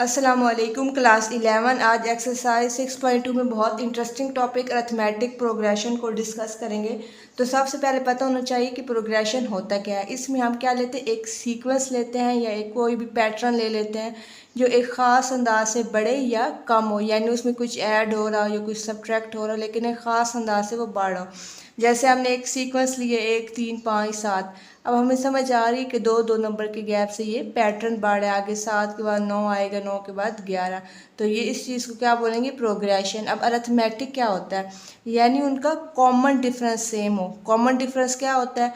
अस्सलामुअलैकुम क्लास 11। आज एक्सरसाइज 6.2 में बहुत इंटरेस्टिंग टॉपिक अरिथमेटिक प्रोग्रेशन को डिस्कस करेंगे। तो सबसे पहले पता होना चाहिए कि प्रोग्रेशन होता क्या है। इसमें हम क्या लेते हैं, एक सीक्वेंस लेते हैं या एक कोई भी पैटर्न ले लेते हैं जो एक ख़ास अंदाज से बढ़े या कम हो, यानी उसमें कुछ ऐड हो रहा हो या कुछ सब्ट्रैक्ट हो रहा हो, लेकिन एक ख़ास अंदाज से वो बढ़ रहा हो। जैसे हमने एक सीक्वेंस लिए 1 3 5 7। अब हमें समझ आ रही है कि दो दो नंबर के गैप से ये पैटर्न बढ़ है, आगे 7 के बाद 9 आएगा, 9 के बाद 11। तो ये इस चीज़ को क्या बोलेंगे, प्रोग्रेशन। अब अरिथमेटिक क्या होता है, यानी उनका कॉमन डिफरेंस सेम हो। कॉमन डिफरेंस क्या होता है,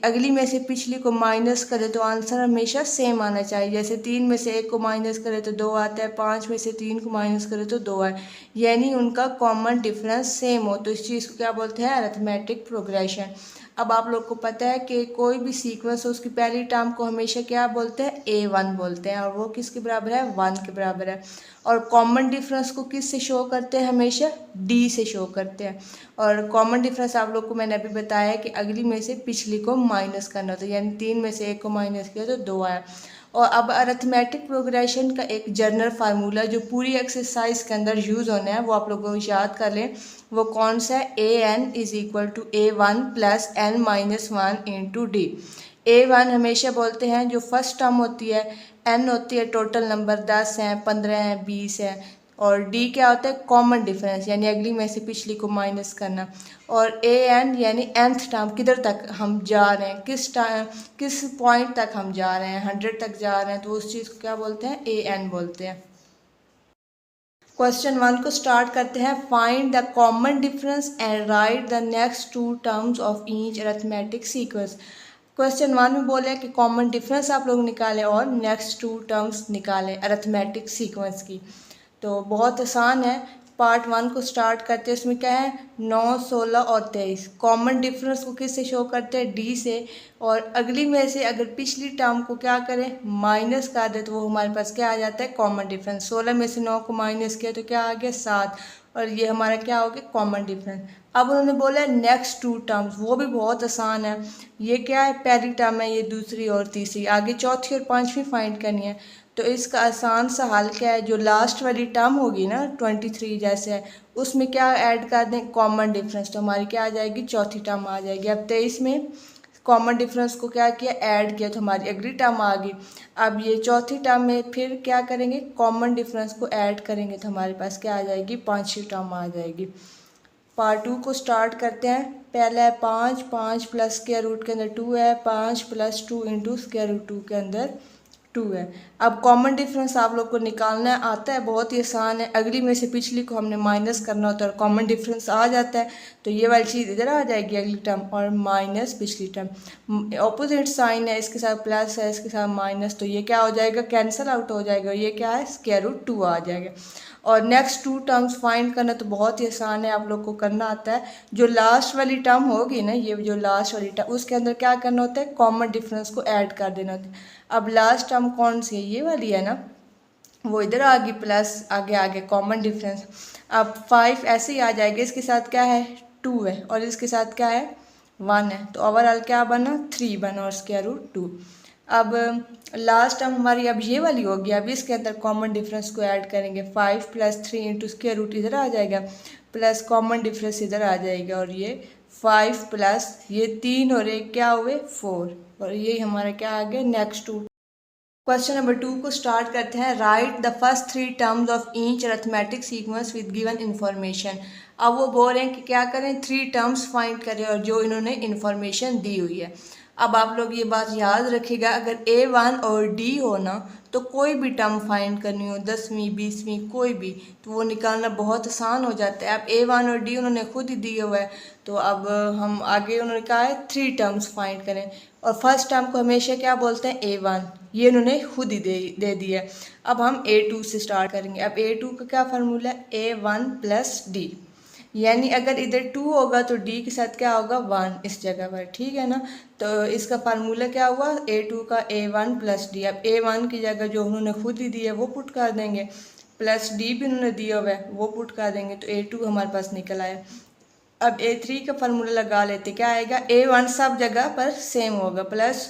अगली में से पिछली को माइनस करे तो आंसर हमेशा सेम आना चाहिए। जैसे 3 में से 1 को माइनस करे तो 2 आता है, 5 में से 3 को माइनस करे तो 2 आए, यानी उनका कॉमन डिफरेंस सेम हो। तो इस चीज़ को क्या बोलते हैं, अरिथमेटिक प्रोग्रेशन। अब आप लोग को पता है कि कोई भी सीक्वेंस हो उसकी पहली टर्म को हमेशा क्या बोलते हैं, A1 बोलते हैं, और वो किसके बराबर है, 1 के बराबर है। और कॉमन डिफरेंस को किस से शो करते हैं, हमेशा D से शो करते हैं। और कॉमन डिफरेंस आप लोग को मैंने अभी बताया है कि अगली में से पिछली को माइनस करना होता है, यानी 3 में से 1 को माइनस किया तो 2 आया। और अब अरिथमेटिक प्रोग्रेशन का एक जनरल फार्मूला जो पूरी एक्सरसाइज के अंदर यूज़ होना है वो आप लोगों को याद कर लें। वो कौन सा है, AN is equal to A1 plus N minus 1 into D। A1 हमेशा बोलते हैं जो फर्स्ट टर्म होती है, N होती है टोटल नंबर, 10 हैं, 15 हैं, 20 हैं, और D क्या होता है, कॉमन डिफरेंस, यानी अगली में से पिछली को माइनस करना। और AN यानी nth टर्म, किधर तक हम जा रहे हैं, किस पॉइंट तक हम जा रहे हैं, 100 तक जा रहे हैं, तो उस चीज़ को क्या बोलते हैं, AN बोलते हैं। क्वेश्चन 1 को स्टार्ट करते हैं। Find the common difference and write the next two terms of each arithmetic sequence. Question 1 में बोले कि कॉमन डिफरेंस आप लोग निकालें और नेक्स्ट टू टर्म्स निकालें अरिथमेटिक सीक्वेंस की। तो बहुत आसान है। पार्ट 1 को स्टार्ट करते हैं। उसमें क्या है, 9 16 और 23। कॉमन डिफरेंस को किससे शो करते हैं, D से। और अगली में से अगर पिछली टर्म को क्या करें, माइनस कर दे, तो वो हमारे पास क्या आ जाता है, कॉमन डिफरेंस। 16 में से 9 को माइनस किया तो क्या आ गया, 7, और ये हमारा क्या हो गया, कॉमन डिफरेंस। अब उन्होंने बोला है नेक्स्ट टू टर्म्स, वो भी बहुत आसान है। ये क्या है, पहली टर्म है, ये दूसरी और तीसरी, आगे चौथी और पांचवी फाइंड करनी है। तो इसका आसान सा हल क्या है, जो लास्ट वाली टर्म होगी ना 23 जैसे है, उसमें क्या ऐड कर दें, कॉमन डिफरेंस, तो हमारी क्या आ जाएगी, चौथी टर्म आ जाएगी। अब 23 में कॉमन डिफरेंस को क्या किया, ऐड किया, तो हमारी अगली टर्म आ गई। अब ये चौथी टर्म में फिर क्या करेंगे, कॉमन डिफरेंस को ऐड करेंगे, तो हमारे पास क्या आ जाएगी, पांचवी टर्म आ जाएगी। पार्ट 2 को स्टार्ट करते हैं। पहला है 5, 5 प्लस स्क्वायर रूट के अंदर 2 है, 5 प्लस 2 इंटू स्क्वायर रूट 2 के अंदर 2 है। अब कॉमन डिफरेंस आप लोग को निकालना आता है, बहुत ही आसान है। अगली में से पिछली को हमने माइनस करना होता है और कॉमन डिफरेंस आ जाता है, तो ये वाली चीज़ इधर आ जाएगी अगली टर्म, और माइनस पिछली टर्म। ऑपोजिट साइन है, इसके साथ प्लस है, इसके साथ माइनस, तो ये क्या हो जाएगा, कैंसिल आउट हो जाएगा, ये क्या है, स्क्वायर रूट 2 आ जाएगा। और नेक्स्ट टू टर्म्स फाइंड करना तो बहुत ही आसान है, आप लोग को करना आता है। जो लास्ट वाली टर्म होगी ना, ये जो लास्ट वाली टर्म, उसके अंदर क्या करना होता है, कॉमन डिफरेंस को ऐड कर देना होता है। अब लास्ट टर्म कौन सी है, ये वाली है ना, वो इधर आ गई, प्लस आगे आगे कॉमन डिफरेंस। अब 5 ऐसे ही आ जाएगा, इसके साथ क्या है, 2 है, और इसके साथ क्या है, 1 है, तो ओवरऑल क्या बना, 3 बना, और स्क्वायर रूट 2। अब लास्ट टर्म हमारी अब ये वाली होगी। अब इसके अंदर कॉमन डिफरेंस को ऐड करेंगे, 5 प्लस 3 इंटू स्क्वायर रूट इधर आ जाएगा, प्लस कॉमन डिफरेंस इधर आ जाएगा, और ये 5 प्लस ये 3 और 1 क्या हुए, 4, और ये हमारा क्या आ गया, नेक्स्ट टू। क्वेश्चन नंबर 2 को स्टार्ट करते हैं। Right the first 3 terms of each arithmetic sequence with given information. अब वो बोल रहे हैं कि क्या करें, 3 टर्म्स फाइंड करें और जो इन्होंने इन्फॉर्मेशन दी हुई है। अब आप लोग ये बात याद रखिएगा, अगर A1 और D हो ना, तो कोई भी टर्म फाइंड करनी हो, 10वीं 20वीं कोई भी, तो वो निकालना बहुत आसान हो जाता है। अब A1 और D उन्होंने खुद ही दिया हुआ है, तो अब हम आगे उन्होंने कहा है 3 टर्म्स फाइंड करें, और फर्स्ट टर्म को हमेशा क्या बोलते हैं, A1, ये उन्होंने खुद ही दे दिया है। अब हम A2 से स्टार्ट करेंगे। अब A2 का क्या फार्मूला है, A1 प्लस D, यानी अगर इधर 2 होगा तो D के साथ क्या होगा, 1 इस जगह पर, ठीक है ना। तो इसका फार्मूला क्या हुआ, A2 का A1 प्लस D। अब A1 की जगह जो उन्होंने खुद ही दिया है वो पुट कर देंगे, प्लस D भी उन्होंने दिया हुआ है वो पुट कर देंगे, तो A2 हमारे पास निकल आया। अब A3 का फार्मूला लगा लेते, क्या आएगा, A1 सब जगह पर सेम होगा, प्लस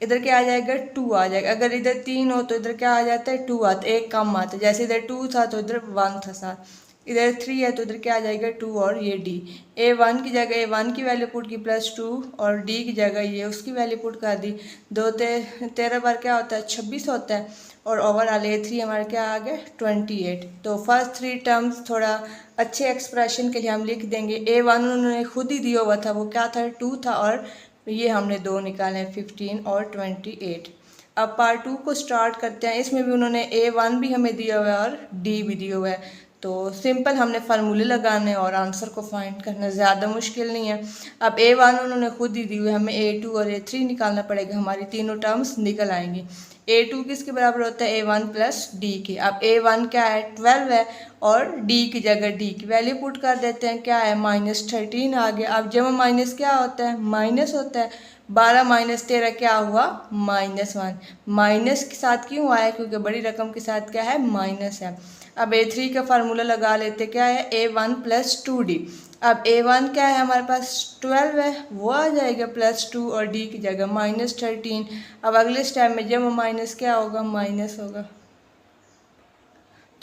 इधर क्या आ जाएगा 2 आ जाएगा। अगर इधर 3 हो तो इधर क्या आ जाता है 2 आता है, एक कम आता है। जैसे इधर 2 था तो इधर 1 था साथ, इधर 3 है तो इधर क्या आ जाएगा 2 और ये डी। A1 की जगह A1 की वैल्यू पुट की +2 और डी की जगह ये उसकी वैल्यू पुट कर दी। 13 बार क्या होता है 26 होता है और ओवरऑल A3 हमारा क्या आ गया 28। तो फर्स्ट 3 टर्म्स थोड़ा अच्छे एक्सप्रेशन के लिए हम लिख देंगे। A1 उन्होंने खुद ही दिया हुआ था, वो क्या था 2 था और ये हमने 2 निकाले 15 और 28। अब पार्ट 2 को स्टार्ट करते हैं। इसमें भी उन्होंने A1 भी हमें दिया हुआ है और D भी दिया हुआ है। तो सिंपल हमने फार्मूले लगाने और आंसर को फाइंड करना, ज़्यादा मुश्किल नहीं है। अब A1 उन्होंने खुद ही दी हुई है, हमें A2 और A3 निकालना पड़ेगा, हमारी तीनों टर्म्स निकल आएंगी। A2 किसके बराबर होता है A1 प्लस D के। अब A1 क्या है 12 है और D की जगह D की वैल्यू पुट कर देते हैं, क्या है -13 आ गया। अब जब माइनस क्या होता है माइनस होता है, 12 माइनस 13 क्या हुआ -1। माइनस के साथ क्यों आया, क्योंकि बड़ी रकम के साथ क्या है माइनस है। अब A3 का फार्मूला लगा लेते, क्या है A1 प्लस 2D। अब A1 क्या है हमारे पास 12 है, वो आ जाएगा +2 और D की जगह -13। अब अगले स्टेप में जब माइनस क्या होगा माइनस होगा,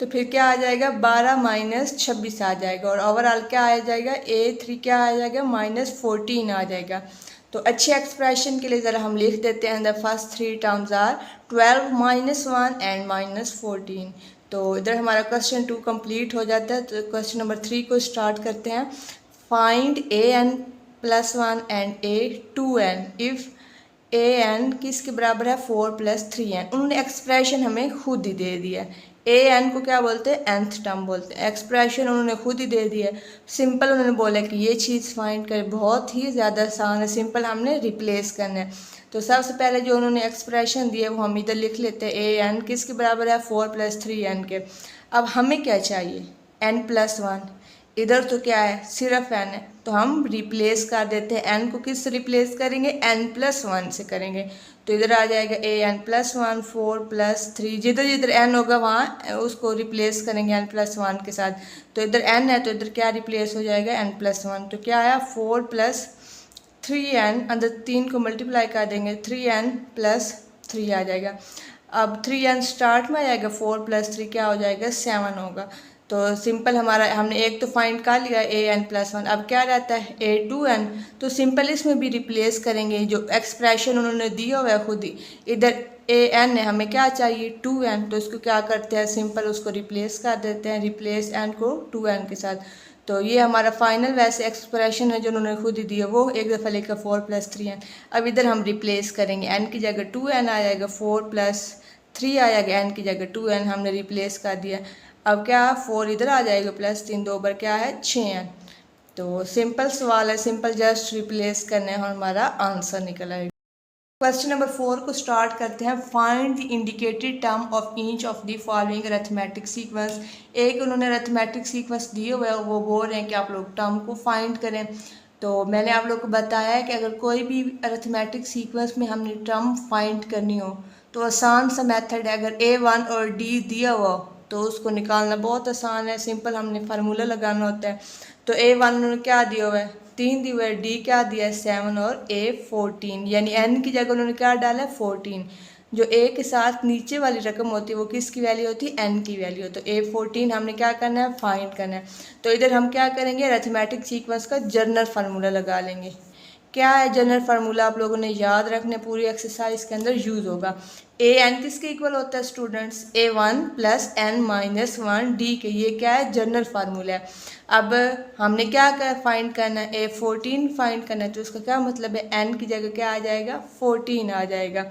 तो फिर क्या आ जाएगा 12 माइनस 26 आ जाएगा और ओवरऑल क्या आ जाएगा A3 क्या आ जाएगा -14 आ जाएगा। तो अच्छे एक्सप्रेशन के लिए ज़रा हम लिख देते हैं the first 3 terms are 12 -1 and -14। तो इधर हमारा क्वेश्चन 2 कंप्लीट हो जाता है। तो क्वेश्चन नंबर 3 को स्टार्ट करते हैं। Find an +1 and a2n if an किसके बराबर है 4 + 3n। उन्होंने एक्सप्रेशन हमें खुद ही दे दिया है। an को क्या बोलते हैं nth टर्म बोलते हैं। एक्सप्रेशन उन्होंने खुद ही दे दिया है। सिंपल उन्होंने बोला कि ये चीज़ फाइंड करें, बहुत ही ज़्यादा आसान है, सिंपल हमने रिप्लेस करना है। तो सबसे पहले जो उन्होंने एक्सप्रेशन दिया वो हम इधर लिख लेते हैं। an किसके बराबर है 4 + 3n के। अब हमें क्या चाहिए n+1। इधर तो क्या है सिर्फ n है, तो हम रिप्लेस कर देते हैं। n को किस से रिप्लेस करेंगे n+1 से करेंगे। तो इधर आ जाएगा an+1 4 + 3, जिधर जिधर n होगा वहाँ उसको रिप्लेस करेंगे n+1 के साथ। तो इधर n है तो इधर क्या रिप्लेस हो जाएगा n+1। तो क्या आया 4 + 3n, अंदर 3 को मल्टीप्लाई कर देंगे 3n + 3 आ जाएगा। अब 3n स्टार्ट में आ जाएगा, 4 + 3 क्या हो जाएगा 7 होगा। तो सिंपल हमारा हमने एक तो फाइंड कर लिया an+1। अब क्या रहता है a2n। तो सिंपल इसमें भी रिप्लेस करेंगे, जो एक्सप्रेशन उन्होंने दिया हुआ है खुद ही। इधर an है, हमें क्या चाहिए 2n, तो इसको क्या करते हैं सिंपल उसको रिप्लेस कर देते हैं, रिप्लेस n को 2n के साथ। तो ये हमारा फाइनल वैसे एक्सप्रेशन है जो उन्होंने खुद ही दिया, वो एक दफ़ा लिखा 4 + 3n। अब इधर हम रिप्लेस करेंगे, n की जगह 2n आ जाएगा, 4 + 3 आ जाएगा, n की जगह 2n हमने रिप्लेस कर दिया। अब क्या 4 इधर आ जाएगा +3 2 बार क्या है 6n। तो सिंपल सवाल है, सिंपल जस्ट रिप्लेस करना है और हमारा आंसर निकल आएगा। क्वेश्चन नंबर 4 को स्टार्ट करते हैं। Find the indicated term of each of the following arithmetic sequence. एक उन्होंने अरिथमेटिक सीक्वेंस दिए हुए हैं, वो बोल रहे हैं कि आप लोग टर्म को फाइंड करें। तो मैंने आप लोग को बताया है कि अगर कोई भी अरिथमेटिक सीक्वेंस में हमने टर्म फाइंड करनी हो तो आसान सा मेथड है। अगर A1 और D दिया हुआ तो उसको निकालना बहुत आसान है, सिंपल हमने फार्मूला लगाना होता है। तो A1 उन्होंने क्या दिया हुआ है 3 दिया हुआ है, D क्या दिया है 7 और A 14, यानी n की जगह उन्होंने क्या डाला है 14। जो A के साथ नीचे वाली रकम होती है वो किसकी वैल्यू होती है n की वैल्यू। तो A 14 हमने क्या करना है फाइंड करना है। तो इधर हम क्या करेंगे अरिथमेटिक सीक्वेंस का जनरल फार्मूला लगा लेंगे। क्या है जनरल फार्मूला आप लोगों ने याद रखने, पूरी एक्सरसाइज के अंदर यूज़ होगा। an किसके इक्वल होता है स्टूडेंट्स a1 + n - 1 d के। ये क्या है जनरल फार्मूला है। अब हमने क्या फाइंड करना है a14 फाइंड करना है, तो उसका क्या मतलब है n की जगह क्या आ जाएगा 14 आ जाएगा।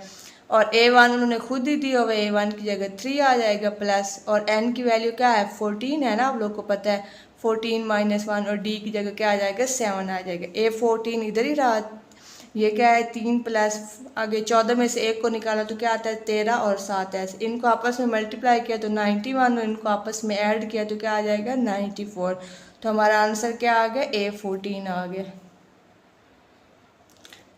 और a1 उन्होंने खुद ही दिया हुआ है, a1 की जगह 3 आ जाएगा प्लस, और n की वैल्यू क्या है 14 है ना, आप लोग को पता है 14 - 1 और d की जगह क्या आ जाएगा 7 आ जाएगा। a14 इधर ही रहा, ये क्या है 3 प्लस आगे 14 में से 1 को निकाला तो क्या आता है 13 और 7 है। इनको आपस में मल्टीप्लाई किया तो 91 और इनको आपस में ऐड किया तो क्या आ जाएगा 94। तो हमारा आंसर क्या आ गया a14 आ गया।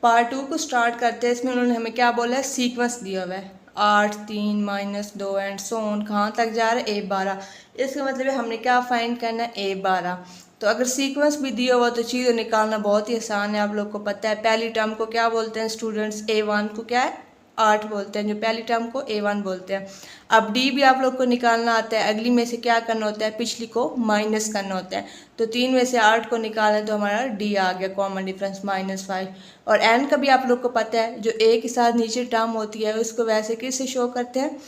पार्ट 2 को स्टार्ट करते हैं। इसमें उन्होंने हमें क्या बोला है सीक्वेंस दिया हुआ है 8 3 -2 एंड सो ऑन, कहाँ तक जा रहा है a12। इसका मतलब है हमने क्या फाइंड करना है a12। तो अगर सीक्वेंस भी दिया हुआ तो चीज़ें निकालना बहुत ही आसान है, आप लोग को पता है। पहली टर्म को क्या बोलते हैं स्टूडेंट्स a1 को क्या है 8 बोलते हैं, जो पहली टर्म को A1 बोलते हैं। अब D भी आप लोग को निकालना आता है, अगली में से क्या करना होता है, पिछली को माइनस करना होता है। तो 3 में से 8 को निकालें तो हमारा D आ गया, कॉमन डिफरेंस -5। और N का भी आप लोग को पता है, जो A के साथ नीचे टर्म होती है उसको वैसे किससे शो करते हैं,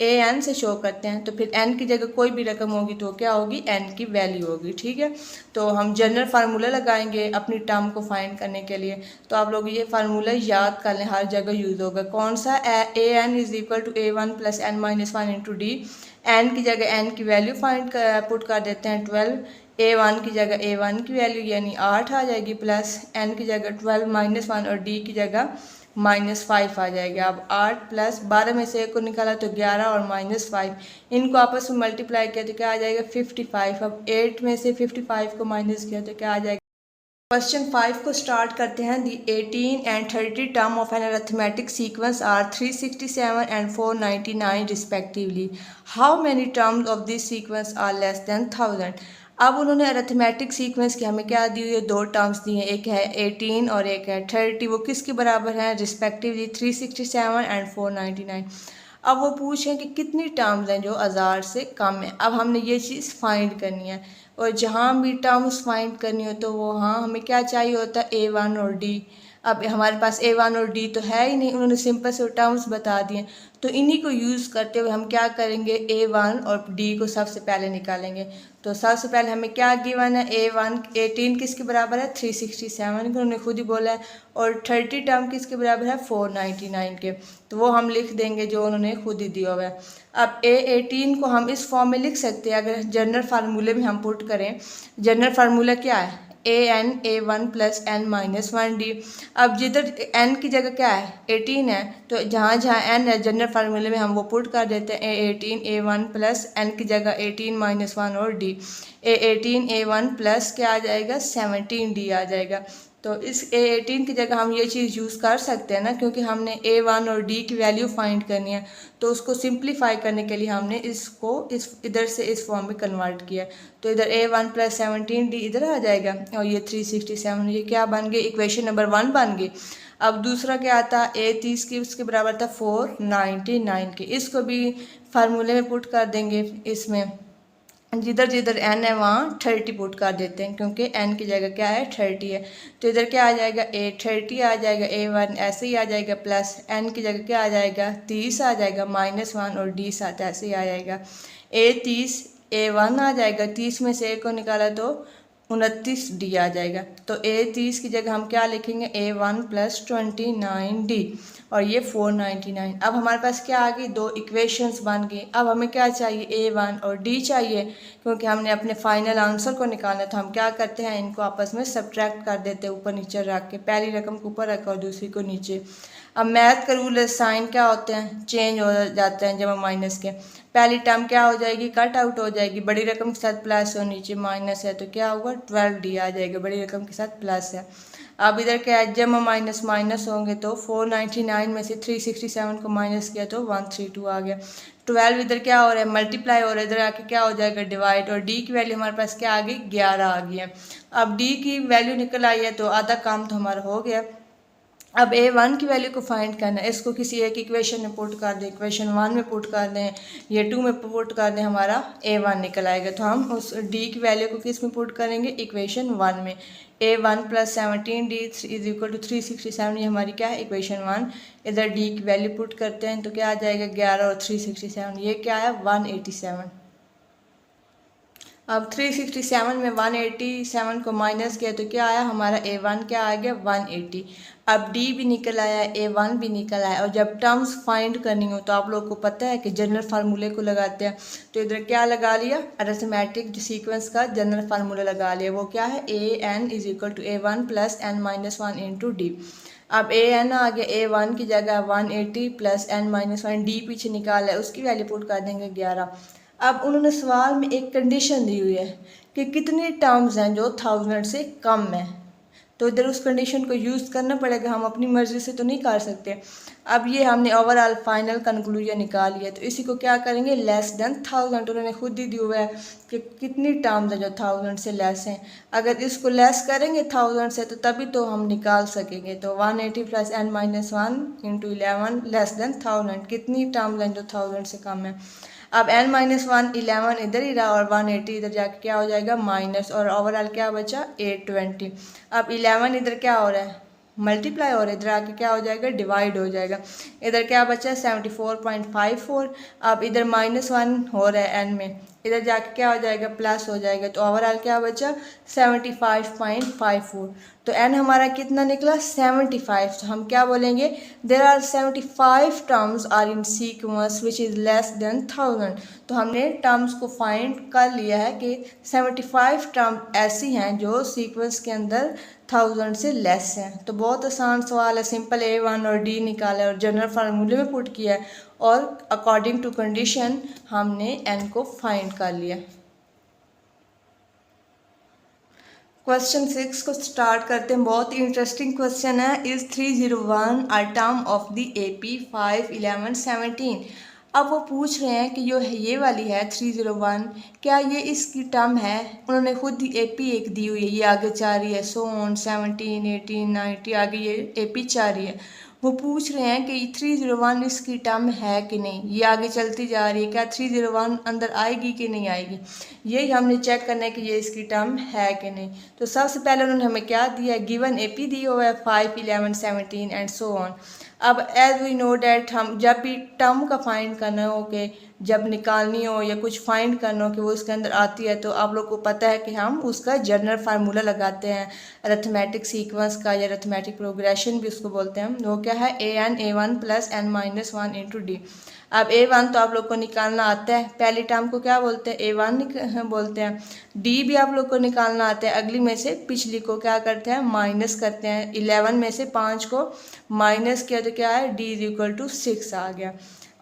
AN से शो करते हैं। तो फिर N की जगह कोई भी रकम होगी तो क्या होगी, N की वैल्यू होगी, ठीक है। तो हम जनरल फार्मूला लगाएंगे अपनी टर्म को फाइंड करने के लिए। तो आप लोग ये फार्मूला याद कर लें, हर जगह यूज़ होगा। कौन सा, AN = A1 + n-1 × D। N की जगह N की वैल्यू पुट कर देते हैं 12, A1 की जगह A1 की वैल्यू यानी 8 आ जाएगी, प्लस N की जगह 12 - 1 और D की जगह -5 आ जाएगा। अब 8 + 12 में से 1 को निकाला तो 11 और -5, इनको आपस में मल्टीप्लाई किया तो क्या आ जाएगा, 55। अब 8 में से 55 को माइनस किया तो क्या आ जाएगा। क्वेश्चन 5 को स्टार्ट करते हैं। The 18 and 30 term of an arithmetic sequence are 367 and 499 respectively. How many terms of this sequence are less than 1000। अब उन्होंने अरिथमेटिक सीक्वेंस की हमें क्या दी हुई है, 2 टर्म्स दी हैं, एक है 18 और एक है 30। वो किसके बराबर हैं, रिस्पेक्टिवली 367 and 499। अब वो पूछें कि कितनी टर्म्स हैं जो 1000 से कम है। अब हमने ये चीज़ फाइंड करनी है, और जहाँ भी टर्म्स फाइंड करनी हो तो वहाँ हमें क्या चाहिए होता है, A1 और D। अब हमारे पास A1 और D तो है ही नहीं, उन्होंने सिंपल से टर्म्स बता दिए। तो इन्हीं को यूज़ करते हुए हम क्या करेंगे, A1 और D को सबसे पहले निकालेंगे। तो सबसे पहले हमें क्या गिवन है, A1 18 किसके बराबर है, 367 के, उन्होंने खुद ही बोला है। और 30 टर्म किसके बराबर है, 499 के। तो वो हम लिख देंगे जो उन्होंने खुद ही दिया हुआ है। अब A18 को हम इस फॉर्म में लिख सकते हैं, अगर जनरल फार्मूले में हम पुट करें। जनरल फार्मूला क्या है, AN A1 + n-1 D। अब जिधर n की जगह क्या है, 18 है, तो जहाँ जहाँ n है जनरल फार्मूले में हम वो पुट कर देते हैं। A18 A1 + n की जगह 18 - 1 और D। A18 A1 + क्या आ जाएगा, 17 D आ जाएगा। तो इस A18 की जगह हम ये चीज़ यूज़ कर सकते हैं ना, क्योंकि हमने A1 और D की वैल्यू फाइंड करनी है। तो उसको सिंप्लीफाई करने के लिए हमने इसको इधर से इस फॉर्म में कन्वर्ट किया। तो इधर A1 + 17D इधर आ जाएगा, और ये 367, ये क्या बन गई, इक्वेशन नंबर 1 बन गई। अब दूसरा क्या आता, A30 की उसके बराबर था 499 के। इसको भी फार्मूले में पुट कर देंगे, इसमें जिधर जिधर n है वहाँ 30 पुट कर देते हैं, क्योंकि n की जगह क्या है, 30 है। तो इधर क्या आ जाएगा, A30 आ जाएगा, A1 ऐसे ही आ जाएगा, प्लस n की जगह क्या आ जाएगा, 30 आ जाएगा, -1 और D साथ ऐसे ही आ जाएगा। A30 A1 आ जाएगा, 30 में से 1 को निकाला तो 29 D आ जाएगा। तो A30 की जगह हम क्या लिखेंगे, A1 + 29D, और ये 499। अब हमारे पास क्या आ गई, 2 इक्वेशंस बन गई। अब हमें क्या चाहिए, A1 और D चाहिए, क्योंकि हमने अपने फाइनल आंसर को निकालना था। हम क्या करते हैं, इनको आपस में सब्ट्रैक्ट कर देते हैं, ऊपर नीचे रख के। पहली रकम को ऊपर रखा और दूसरी को नीचे। अब मैथ का रूल है, साइन क्या होते हैं, चेंज हो जाते हैं जब हम माइनस के। पहली टर्म क्या हो जाएगी, कट आउट हो जाएगी, बड़ी रकम के साथ प्लस और नीचे माइनस है, तो क्या होगा, 12D आ जाएगा, बड़ी रकम के साथ प्लस है। अब इधर क्या है, जब हम माइनस माइनस होंगे तो 499 में से 367 को माइनस किया तो 132 आ गया। 12 इधर क्या हो रहा है, मल्टीप्लाई हो रहा है, इधर आके क्या हो जाएगा, डिवाइड। और D की वैल्यू हमारे पास क्या आ गई, 11 आ गई है। अब D की वैल्यू निकल आई है, तो आधा काम तो हमारा हो गया। अब A1 की वैल्यू को फाइंड करना है, इसको किसी एक इक्वेशन में पुट कर दें, इक्वेशन 1 में पुट कर दें, ये 2 में पुट कर दें, हमारा A1 निकल आएगा। तो हम उस D की वैल्यू को किस में पुट करेंगे, इक्वेशन 1 में। A1 + 17D = 367, ये हमारी क्या है, इक्वेशन 1। इधर D की वैल्यू पुट करते हैं तो क्या आ जाएगा, 11 और 367, ये क्या है, 187। अब 367 में 187 को माइनस किया तो क्या आया, हमारा A1 क्या आ गया, 180। अब D भी निकल आया, A1 भी निकल आया। और जब टर्म्स फाइंड करनी हो तो आप लोग को पता है कि जनरल फार्मूले को लगाते हैं। तो इधर क्या लगा लिया, अरिथमेटिक सीक्वेंस का जनरल फार्मूला लगा लिया। वो क्या है, AN = A1 + n-1 × D। अब AN आ गया, A1 की जगह 180 + n-1, D पीछे निकाला है, उसकी वैल्यू पुट कर देंगे 11। अब उन्होंने सवाल में एक कंडीशन दी हुई है कि कितनी टर्म्स हैं जो 1000 से कम है। तो इधर उस कंडीशन को यूज़ करना पड़ेगा, हम अपनी मर्ज़ी से तो नहीं कर सकते। अब ये हमने ओवरऑल फाइनल कंक्लूजन निकाल लिया, तो इसी को क्या करेंगे, लेस देन 1000। उन्होंने खुद ही दिया हुआ है कि कितनी टर्म्स है जो 1000 से लेस हैं। अगर इसको लेस करेंगे 1000 से तो तभी तो हम निकाल सकेंगे। तो 180 plus n-1 into 11 less than 1000, कितनी टर्म्स हैं जो 1000 से कम है। अब n-1 11 इधर ही रहा और 180 इधर जाके क्या हो जाएगा माइनस, और ओवरऑल क्या बचा 820। अब 11 इधर क्या हो रहा है, मल्टीप्लाई और इधर आके क्या हो जाएगा, डिवाइड हो जाएगा। इधर क्या बचा 74.54। अब इधर -1 हो रहा है n में, इधर जाके क्या हो जाएगा प्लस हो जाएगा। तो ओवरऑल क्या बचा 75.54। तो n हमारा कितना निकला 75। तो हम क्या बोलेंगे, there are 75 terms are in sequence which is less than 1000। तो हमने टर्म्स को फाइंड कर लिया है कि 75 टर्म ऐसी हैं जो सीक्वेंस के अंदर 1000 से लेस हैं। तो बहुत आसान सवाल है, सिंपल A1 और D निकाला है और जनरल फार्मूले में पुट किया है और अकॉर्डिंग टू कंडीशन हमने n को फाइंड कर लिया। क्वेश्चन 6 को स्टार्ट करते हैं, बहुत ही इंटरेस्टिंग क्वेश्चन है। Is 301 a term of the AP 5, 11, 17। अब वो पूछ रहे हैं कि जो ये वाली है 301, क्या ये इसकी टर्म है। उन्होंने खुद ही AP एक दी हुई है, ये आगे 4 ही है, सो ऑन 17, 18, 19 आगे ये AP 4 ही है। वो पूछ रहे हैं कि 301 इसकी टर्म है कि नहीं, ये आगे चलती जा रही है, क्या 301 अंदर आएगी कि नहीं आएगी, यही हमने चेक करना है कि ये इसकी टर्म है कि नहीं। तो सबसे पहले उन्होंने हमें क्या दिया है, गिवन AP दी हुआ है 5, 11, 17 एंड सो ऑन। अब एज वी नो डैट हम जब भी टर्म का फाइंड करना हो कि जब निकालनी हो या कुछ फाइंड करना हो कि वो उसके अंदर आती है, तो आप लोग को पता है कि हम उसका जनरल फार्मूला लगाते हैं अरिथमेटिक सीक्वेंस का, या अरिथमेटिक प्रोग्रेशन भी उसको बोलते हैं। वो क्या है a1 plus n-1 into D. अब A1 तो आप लोग को निकालना आता है, पहली टर्म को क्या बोलते हैं A1 बोलते हैं। D भी आप लोग को निकालना आता है, अगली में से पिछली को क्या करते हैं माइनस करते हैं। 11 में से 5 को माइनस किया तो क्या है D = 6 आ गया।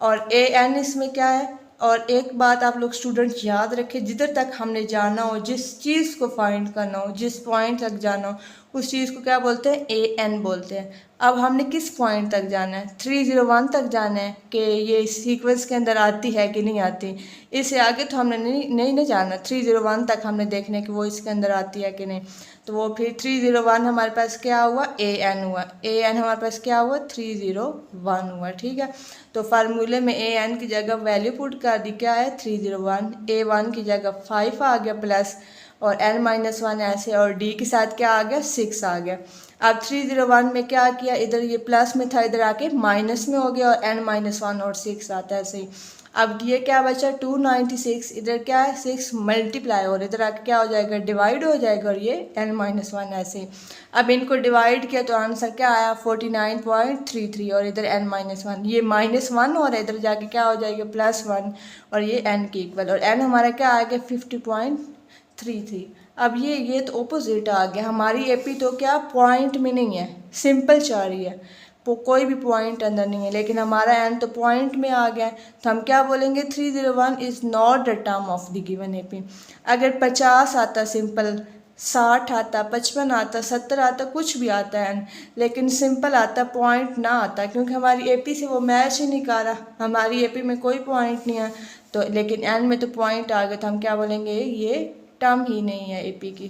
और AN इसमें क्या है, और एक बात आप लोग स्टूडेंट याद रखें, जिधर तक हमने जाना हो, जिस चीज़ को फाइंड करना हो, जिस पॉइंट तक जाना हो, उस चीज़ को क्या बोलते हैं AN बोलते हैं। अब हमने किस पॉइंट तक जाना है, 301 तक जाना है कि ये सीक्वेंस के अंदर आती है कि नहीं आती। इससे आगे तो हमने नहीं जाना, 301 तक हमने देखना है कि वो इसके अंदर आती है कि नहीं। तो वो फिर 301 हमारे पास क्या हुआ AN हुआ, AN हमारे पास क्या हुआ 301 हुआ, ठीक है। तो फार्मूले में AN की जगह वैल्यू पुट कर दी, क्या है 301, A1 की जगह 5 आ गया प्लस और n-1 ऐसे, और D के साथ क्या आ गया 6 आ गया। अब 301 में क्या किया, इधर ये प्लस में था, इधर आके माइनस में हो गया और n-1 और 6 आता है ऐसे ही। अब ये क्या बचा 296, इधर क्या है 6 मल्टीप्लाई और इधर आके क्या हो जाएगा डिवाइड हो जाएगा, और ये n-1 ऐसे। अब इनको डिवाइड किया तो आंसर क्या आया 49.33 और इधर n-1, ये -1 और इधर जाके क्या हो जाएगा +1 और ये n के इक्वल, और n हमारा क्या आ गया 50.33। अब ये तो ओपोजिट आ गया, हमारी AP तो क्या पॉइंट में नहीं है, सिंपल चाह रही है, कोई भी पॉइंट अंदर नहीं है, लेकिन हमारा n तो पॉइंट में आ गया है। तो हम क्या बोलेंगे 301 is not the term of the given AP। अगर 50 आता सिंपल, 60 आता, 55 आता, 70 आता, कुछ भी आता है n, लेकिन सिंपल आता पॉइंट ना आता, क्योंकि हमारी AP से वो मैच ही नहीं कर रहा, हमारी AP में कोई पॉइंट नहीं है। तो लेकिन n में तो पॉइंट आ गया, तो हम क्या बोलेंगे ये टर्म ही नहीं है AP की।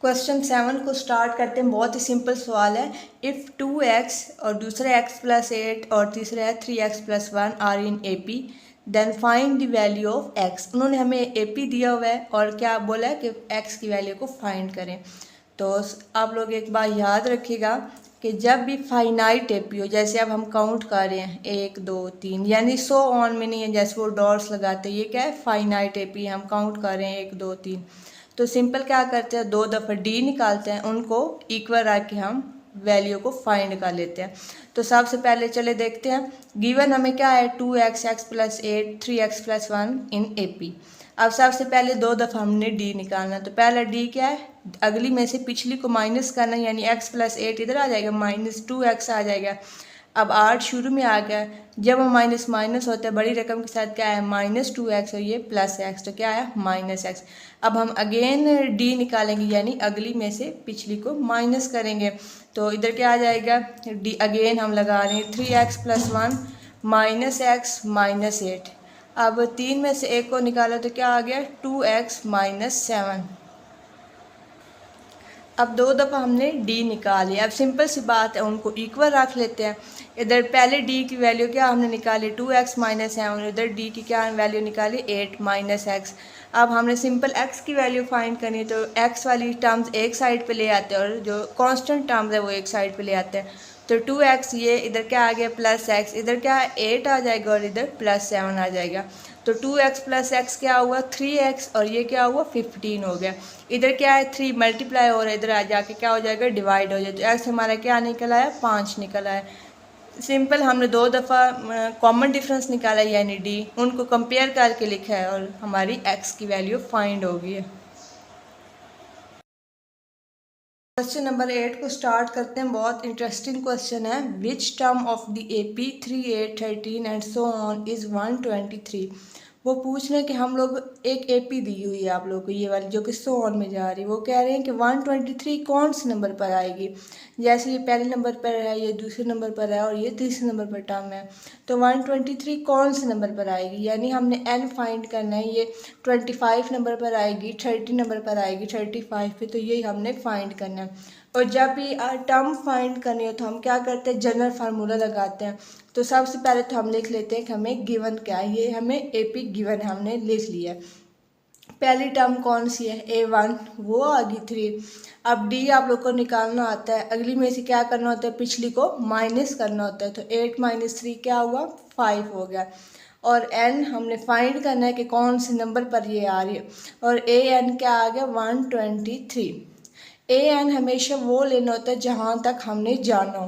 क्वेश्चन 7 को स्टार्ट करते हैं, बहुत ही सिंपल सवाल है। इफ़ 2x और दूसरा x + 8 और तीसरा है 3x + 1 are in AP, then find the value of x। उन्होंने हमें AP दिया हुआ है और क्या बोला है कि x की वैल्यू को फाइंड करें। तो आप लोग एक बार याद रखिएगा कि जब भी फाइनाइट AP हो, जैसे अब हम काउंट कर रहे हैं 1 2 3, यानी सो ऑन में नहीं है जैसे वो डॉट्स लगाते हैं, ये क्या है फाइनाइट AP, हम काउंट कर रहे हैं 1 2 3। तो सिंपल क्या करते हैं 2 दफ़ा D निकालते हैं, उनको इक्वल रख के हम वैल्यू को फाइंड कर लेते हैं। तो सबसे पहले चले देखते हैं, गिवन हमें क्या है 2x, x + 8, 3x + 1 इन AP। अब सबसे पहले 2 दफ़ा हमने D निकालना, तो पहला D क्या है, अगली में से पिछली को माइनस करना, यानी x + 8 इधर आ जाएगा, -2x आ जाएगा। अब 8 शुरू में आ गया, जब हम माइनस माइनस होता है बड़ी रकम के साथ क्या है -2x और ये +x, तो क्या है -x। अब हम अगेन डी निकालेंगे, यानी अगली में से पिछली को माइनस करेंगे, तो इधर क्या आ जाएगा डी, अगेन हम लगा रहे हैं 3x + 1 -x -8। अब 3 में से एक को निकाला तो क्या आ गया 2x - 7। अब 2 दफ़ा हमने d निकाल लिया। अब सिंपल सी बात है, उनको इक्वल रख लेते हैं। इधर पहले d की वैल्यू क्या हमने निकाली 2x - 7, इधर d की क्या वैल्यू निकाली 8 - x। अब हमने सिंपल x की वैल्यू फाइंड करनी है, तो x वाली टर्म्स एक साइड पे ले आते हैं और जो कांस्टेंट टर्म्स है वो एक साइड पे ले आते हैं। तो 2x, ये इधर क्या आ गया +x, इधर क्या 8 आ जाएगा और इधर +7 आ जाएगा। तो 2x + x क्या हुआ 3x और ये क्या हुआ 15 हो गया। इधर क्या है 3 मल्टीप्लाई हो रहा है, इधर आ जाके क्या हो जाएगा डिवाइड हो जाए, तो x हमारा क्या निकल आया 5 निकल आया। सिंपल हमने 2 दफ़ा कॉमन डिफरेंस निकाला यानी d, उनको कंपेयर करके लिखा है और हमारी x की वैल्यू फाइंड हो गई है। क्वेश्चन नंबर 8 को स्टार्ट करते हैं। बहुत इंटरेस्टिंग क्वेश्चन है। Which term of the AP 3, 8, 13 and so on is 123। वो पूछ रहे हैं कि हम लोग एक AP दी हुई है आप लोगों को, ये वाली जो कि सो ऑन में जा रही है। वो कह रहे हैं कि 123 कौन से नंबर पर आएगी। जैसे ये पहले नंबर पर है, ये दूसरे नंबर पर है और ये तीसरे नंबर पर टर्म है, तो 123 कौन से नंबर पर आएगी। यानी हमने n फाइंड करना है। ये 25 नंबर पर आएगी, 30 नंबर पर आएगी, 35 पे, तो यही हमने फाइंड करना है। और जब भी टर्म फाइंड करनी हो तो हम क्या करते हैं जनरल फार्मूला लगाते हैं। तो सबसे पहले तो हम लिख लेते हैं कि हमें गिवन क्या है। ये हमें AP गिवन है, हमने लिख लिया। पहली टर्म कौन सी है A1, वो आ गई 3। अब D आप लोग को निकालना आता है, अगली में से क्या करना होता है पिछली को माइनस करना होता है। तो 8 - 3 क्या हुआ 5 हो गया। और n हमने फाइंड करना है कि कौन से नंबर पर ये आ रही है, और AN क्या आ गया 123। AN हमेशा वो लेना होता है जहाँ तक हमने जाना हो,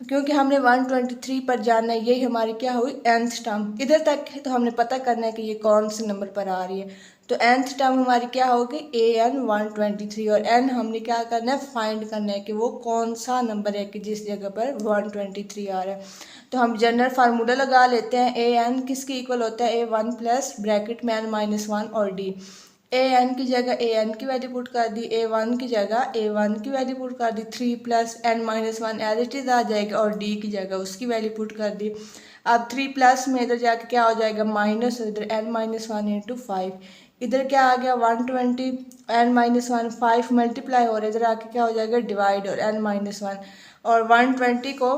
क्योंकि हमने 123 पर जाना है, यही हमारी क्या हुई nth टर्म। इधर तक है तो हमने पता करना है कि ये कौन से नंबर पर आ रही है। तो nth टर्म हमारी क्या होगी AN 123, और n हमने क्या करना है फाइंड करना है कि वो कौन सा नंबर है कि जिस जगह पर 123 आ रहा है। तो हम जनरल फार्मूला लगा लेते हैं। AN किसके इक्वल होता है A1 प्लस ब्रैकेट में n - 1 और D। AN की जगह AN की वैल्यू पुट कर दी, A1 की जगह A1 की वैल्यू पुट कर दी, 3 + n - 1 एज इट इज़ आ जाएगा, और D की जगह उसकी वैल्यू पुट कर दी। अब 3 प्लस में इधर जाके क्या हो जाएगा माइनस, इधर n - 1 × 5, इधर क्या आ गया 120, n - 1 5 मल्टीप्लाई हो रहा है, इधर आके क्या हो जाएगा डिवाइड, और n - 1 और 120 को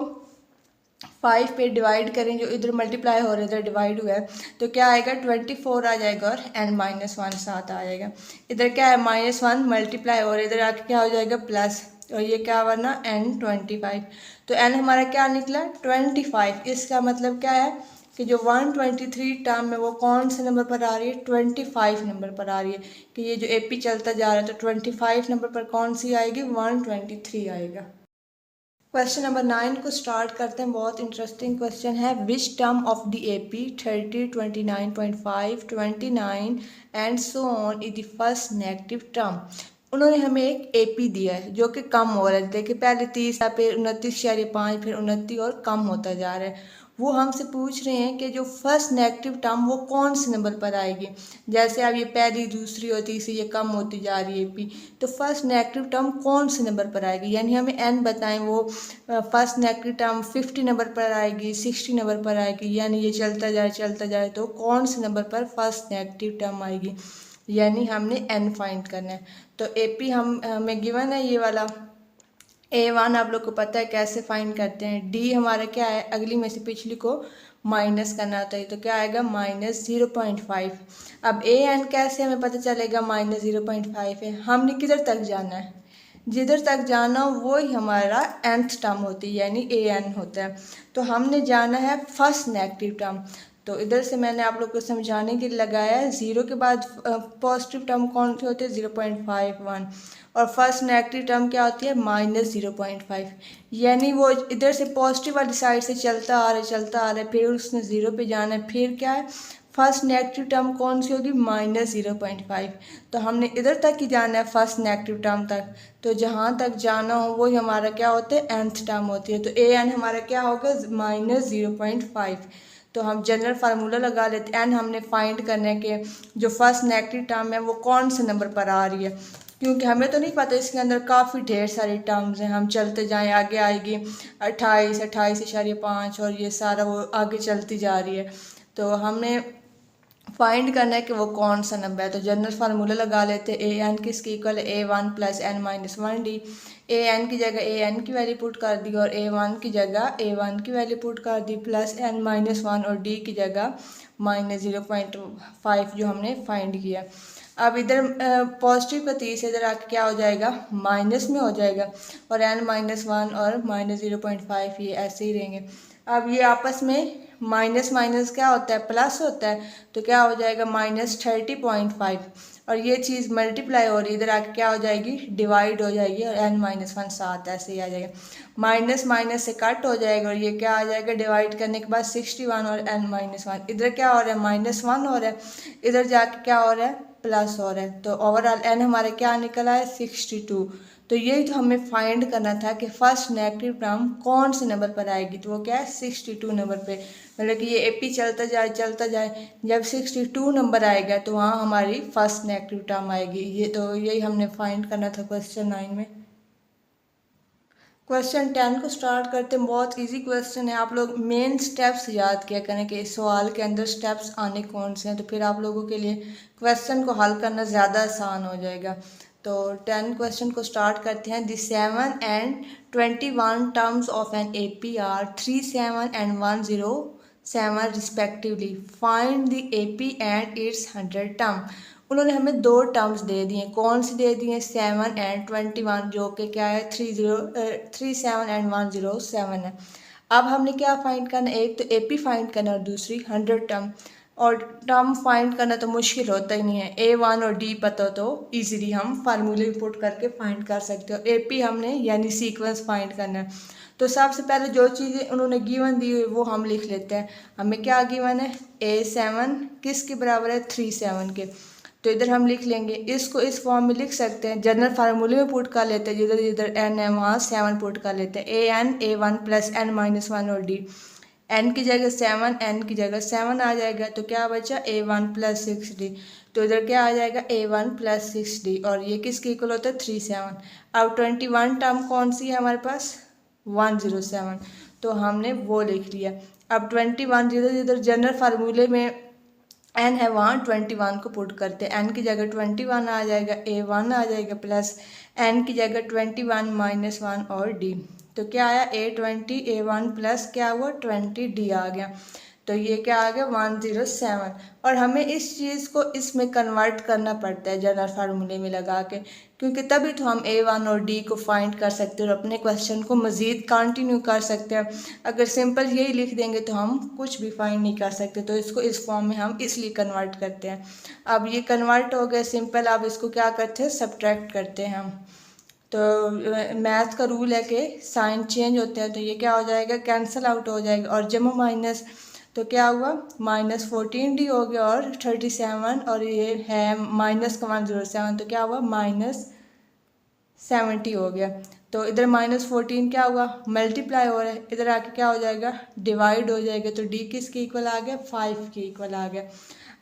5 पे डिवाइड करें, जो इधर मल्टीप्लाई हो रहा है इधर डिवाइड हुआ है, तो क्या आएगा 24 आ जाएगा, और n - 1 साथ आ जाएगा। इधर क्या है -1 मल्टीप्लाई हो रहा है, इधर आके क्या हो जाएगा प्लस, और ये क्या बना n 25। तो n हमारा क्या निकला 25। इसका मतलब क्या है कि जो 123 टर्म है वो कौन से नंबर पर आ रही है 25 नंबर पर आ रही है। कि ये जो AP चलता जा रहा है तो 25 नंबर पर कौन सी आएगी 123 आएगा। क्वेश्चन नंबर 9 को स्टार्ट करते हैं। बहुत इंटरेस्टिंग क्वेश्चन है। Which term of the AP 30, 29.5, 29 and so on is the first negative term. उन्होंने हमें एक AP दिया है जो कि कम हो रहा है। देखिए पहले 30 था, फिर 29.5, फिर 29 और कम होता जा रहा है। वो हमसे पूछ रहे हैं कि जो फर्स्ट नेगेटिव टर्म वो कौन से नंबर पर आएगी। जैसे अब ये पहली, दूसरी और तीसरी ये कम होती जा रही है AP, तो फर्स्ट नेगेटिव टर्म कौन से नंबर पर आएगी। यानी हमें n बताएं, वो फर्स्ट नेगेटिव टर्म 50 नंबर पर आएगी, 60 नंबर पर आएगी, यानी ये चलता जाए तो कौन से नंबर पर फर्स्ट नेगेटिव टर्म आएगी। यानी हमने n फाइंड करना है। तो AP हमें गिवन है ये वाला। A1 आप लोग को पता है कैसे फाइंड करते हैं। D हमारा क्या है अगली में से पिछली को माइनस करना होता है, तो क्या आएगा -0.5। अब AN कैसे हमें पता चलेगा -0.5 है। हमने किधर तक जाना है, जिधर तक जाना हो वो ही हमारा nth टर्म होती है, यानी AN होता है। तो हमने जाना है फर्स्ट नेगेटिव टर्म। तो इधर से मैंने आप लोग को समझाने के लिए लगाया है। 0 के बाद पॉजिटिव टर्म कौन से होते हैं 0.51, और फर्स्ट नेगेटिव टर्म क्या होती है -0.5। यानी वो इधर से पॉजिटिव वाली साइड से चलता आ रहा है, फिर उसने 0 पे जाना है, फिर क्या है फर्स्ट नेगेटिव टर्म कौन सी होगी, -0.5। तो हमने इधर तक ही जाना है फर्स्ट नेगेटिव टर्म तक, तो जहाँ तक जाना हो वही हमारा क्या होता है, nth टर्म होती है। तो an हमारा क्या होगा, -0.5। तो हम जनरल फार्मूला लगा लेते हैं। n हमने फाइंड करने के जो फर्स्ट नेगेटिव टर्म है वो कौन से नंबर पर आ रही है, क्योंकि हमें तो नहीं पता, इसके अंदर काफ़ी ढेर सारी टर्म्स हैं। हम चलते जाएं, आगे आएगी 28, 28.5 और ये सारा वो आगे चलती जा रही है। तो हमने फाइंड करना है कि वो कौन सा नंबर है। तो जनरल फार्मूला लगा लेते हैं। ए एन किसकी इक्वल है, A1 + n-1d। ए एन की जगह an की वैल्यू पुट कर दी और A1 की जगह A1 की वैल्यू पुट कर दी, प्लस n-1 और d की जगह -0.5 जो हमने फाइंड किया। अब इधर पॉजिटिव का 30 इधर आके क्या हो जाएगा, माइनस में हो जाएगा, और n-1 और -0.5 ये ऐसे ही रहेंगे। अब ये आपस में माइनस माइनस क्या होता है, प्लस होता है, तो क्या हो जाएगा -30.5, और ये चीज़ मल्टीप्लाई हो रही है, इधर आके क्या हो जाएगी, डिवाइड हो जाएगी, और n-1 7 ऐसे ही आ जाएगा। माइनस माइनस से कट हो जाएगा और ये क्या आ जाएगा, डिवाइड करने के बाद 61 और n-1। इधर क्या हो रहा है, -1 हो रहा है, इधर जाके क्या हो रहा है, प्लस हो रहा है। तो ओवरऑल n हमारे क्या निकला है, 62। तो यही तो हमें फाइंड करना था कि फर्स्ट नेगेटिव टर्म कौन से नंबर पर आएगी, तो वो क्या है, 62 नंबर पे। मतलब कि ये एपी चलता जाए, जब 62 नंबर आएगा तो वहाँ हमारी फर्स्ट नेगेटिव टर्म आएगी। ये तो यही हमने फाइंड करना था क्वेश्चन 9 में। क्वेश्चन 10 को स्टार्ट करते हैं। बहुत इजी क्वेश्चन है, आप लोग मेन स्टेप्स याद किया करें कि इस सवाल के अंदर स्टेप्स आने कौन से हैं, तो फिर आप लोगों के लिए क्वेश्चन को हल करना ज़्यादा आसान हो जाएगा। तो 10 क्वेश्चन को स्टार्ट करते हैं। The 7 and 21 terms of an AP are 37 and 107 respectively. Find the AP and its 100 term. उन्होंने हमें दो टर्म्स दे दिए, कौन सी दे दी हैं, 7 and 21, जो कि क्या है 37 and 107 है। अब हमने क्या फाइंड करना, एक तो AP फाइंड करना और दूसरी 100 टर्म। और टर्म फाइंड करना तो मुश्किल होता ही नहीं है, A1 और D पता हो तो इजीली हम फार्मूले पुट करके फाइंड कर सकते हो। AP हमने यानी सीक्वेंस फाइंड करना है। तो सबसे पहले जो चीज़ें उन्होंने गिवन दी हुई वो हम लिख लेते हैं। हमें क्या गिवन है, A7 किसके बराबर है, 37 के। तो इधर हम लिख लेंगे, इसको इस फॉर्म में लिख सकते हैं, जनरल फार्मूले में पुट कर लेते हैं, जिधर जिधर n है वहाँ 7 पुट कर लेते हैं। an A1 + n-1 और d। n की जगह 7, n की जगह 7 आ जाएगा, तो क्या बचा, A1 + 6d। तो इधर क्या आ जाएगा, A1 + 6d, और ये किसके इक्वल होता है, 37। अब 21 टर्म कौन सी है हमारे पास, 107, तो हमने वो लिख लिया। अब 21 जिधर जिधर जनरल फार्मूले में n है वहाँ 21 को पुट करते हैं। n की जगह 21 आ जाएगा, A1 आ जाएगा, प्लस n की जगह 21 -1 और d। तो क्या आया, A20 A1 प्लस क्या हुआ 20 d आ गया। तो ये क्या आ गया 107। और हमें इस चीज़ को इसमें कन्वर्ट करना पड़ता है जनरल फार्मूले में लगा के, क्योंकि तभी तो हम A1 और D को फाइंड कर सकते हैं और अपने क्वेश्चन को मज़ीद कंटिन्यू कर सकते हैं। अगर सिंपल यही लिख देंगे तो हम कुछ भी फाइंड नहीं कर सकते, तो इसको इस फॉर्म में हम इसलिए कन्वर्ट करते हैं। अब ये कन्वर्ट हो गया सिंपल, अब इसको क्या करते हैं, सब्ट्रैक्ट करते हैं हम। तो मैथ का रूल है कि साइन चेंज होते हैं, तो ये क्या हो जाएगा, कैंसिल आउट हो जाएगा, और जमा माइनस, तो क्या हुआ -14d हो गया, और 37 और ये है -107, तो क्या हुआ -70 हो गया। तो इधर -14 क्या हुआ, मल्टीप्लाई हो रहा है, इधर आके क्या हो जाएगा, डिवाइड हो जाएगा। तो d किसके इक्वल आ गया, 5 के इक्वल आ गया।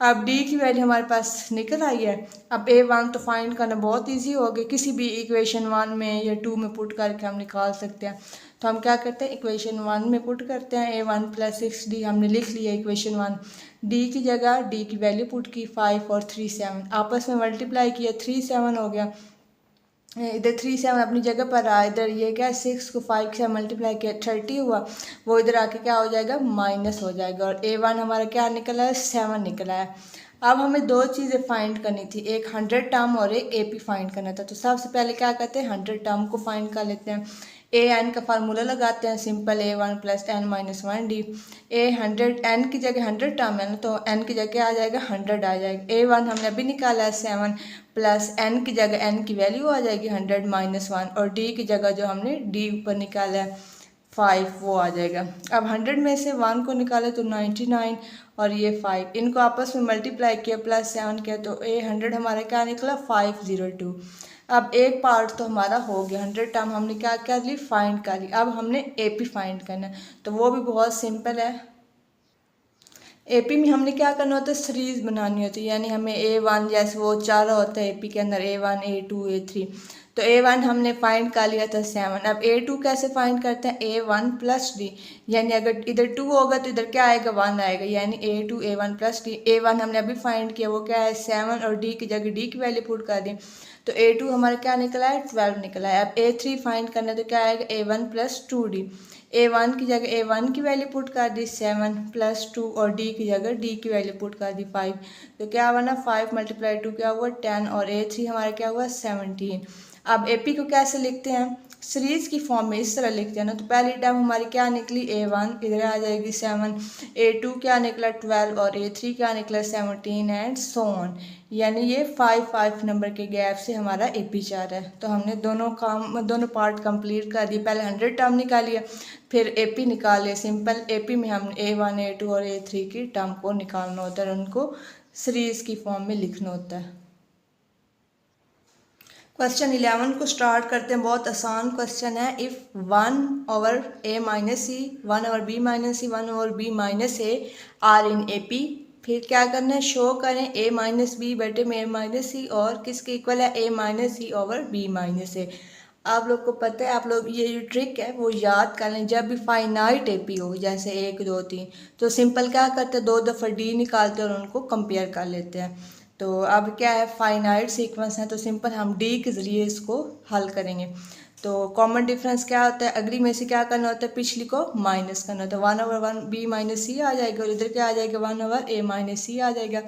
अब d की वैल्यू हमारे पास निकल आई है। अब A1 तो फाइंड करना बहुत इजी हो गया, किसी भी इक्वेशन 1 में या 2 में पुट करके हम निकाल सकते हैं। तो हम क्या करते हैं, इक्वेशन 1 में पुट करते हैं, A1 + 6d हमने लिख लिया इक्वेशन 1। d की जगह d की वैल्यू पुट की 5 और 3 7, आपस में मल्टीप्लाई किया 3 7 हो गया। इधर 3 7 अपनी जगह पर रहा, इधर ये क्या 6 को 5 से मल्टीप्लाई किया 30 हुआ, वो इधर आके क्या हो जाएगा, माइनस हो जाएगा, और A1 हमारा क्या निकला है, 7 निकला है। अब हमें दो चीज़ें फाइंड करनी थी, एक 100 टर्म और एक AP फाइंड करना था। तो सबसे पहले क्या करते हैं, 100 टर्म को फाइंड कर लेते हैं। an का फार्मूला लगाते हैं, सिंपल A1 + n-1d। n की जगह 100 टर्म है ना, तो n की जगह आ जाएगा 100 आ जाएगा। A1 हमने अभी निकाला है 7, प्लस n की जगह n की वैल्यू आ जाएगी 100 -1, और d की जगह जो हमने d ऊपर निकाला है 5 वो आ जाएगा। अब 100 में से 1 को निकाले तो 99 और ये 5, इनको आपस में मल्टीप्लाई किया प्लस 7 किया तो 100 हमारा क्या निकला 502। अब एक पार्ट तो हमारा हो गया, 100 टर्म हमने क्या कर ली फाइंड कर ली। अब हमने एपी फाइंड करना है तो वो भी बहुत सिंपल है। एपी में हमने क्या करना होता है सीरीज बनानी होती है, यानी हमें A1 जैसे वो चार होता है एपी के अंदर A1 A2 A3, तो A1 हमने फाइंड कर लिया था 7। अब A2 कैसे फाइंड करते हैं A1 प्लस डी, यानी अगर इधर 2 होगा तो इधर क्या आएगा 1 आएगा, यानी A2 A1 plus D. A1 हमने अभी फाइंड किया वो क्या है 7 और डी की जगह डी की वैल्यू पुट कर दी तो A2 हमारा क्या निकला है 12 निकला है। अब A3 फाइंड करना है तो क्या आएगा A1 प्लस 2D, A1 की जगह A1 की वैल्यू पुट कर दी 7 प्लस 2 और D की जगह D की वैल्यू पुट कर दी 5, तो क्या हुआ ना 5 मल्टीप्लाई 2 क्या हुआ 10 और A3 हमारा क्या हुआ 17। अब AP को कैसे लिखते हैं सीरीज की फॉर्म में इस तरह लिखते हैं ना, तो पहली टर्म हमारी क्या निकली A1 इधर आ जाएगी 7, A2 क्या निकला 12 और A3 क्या निकला 17 एंड सो ऑन, यानी ये 5 नंबर के गैप से हमारा AP जा रहा है। तो हमने दोनों पार्ट कंप्लीट कर दिए, पहले 100 टर्म निकालिए फिर AP निकालिए। सिंपल AP में हम A1 A2 और A3 की टर्म को निकालना होता है और उनको सीरीज की फॉर्म में लिखना होता है। क्वेश्चन 11 को स्टार्ट करते हैं, बहुत आसान क्वेश्चन है। If 1/a minus C 1/b minus C 1/b minus A are in A P, फिर क्या करना है शो करें a माइनस बी बटे में a माइनस सी और किसके इक्वल है a minus c over b minus a. आप लोग को पता है, आप लोग ये जो ट्रिक है वो याद कर लें, जब भी फाइनाइट एपी हो जैसे 1 2 3 तो सिंपल क्या करते हैं 2 दफ़ा डी निकालते हैं और उनको कंपेयर कर लेते हैं। तो अब क्या है फाइनाइट सीक्वेंस है तो सिंपल हम डी के ज़रिए इसको हल करेंगे। तो कॉमन डिफरेंस क्या होता है अगली में से क्या करना होता है पिछली को माइनस करना होता है, 1/1 बी माइनस सी आ जाएगा और इधर क्या आ जाएगा 1/a माइनस सी आ जाएगा।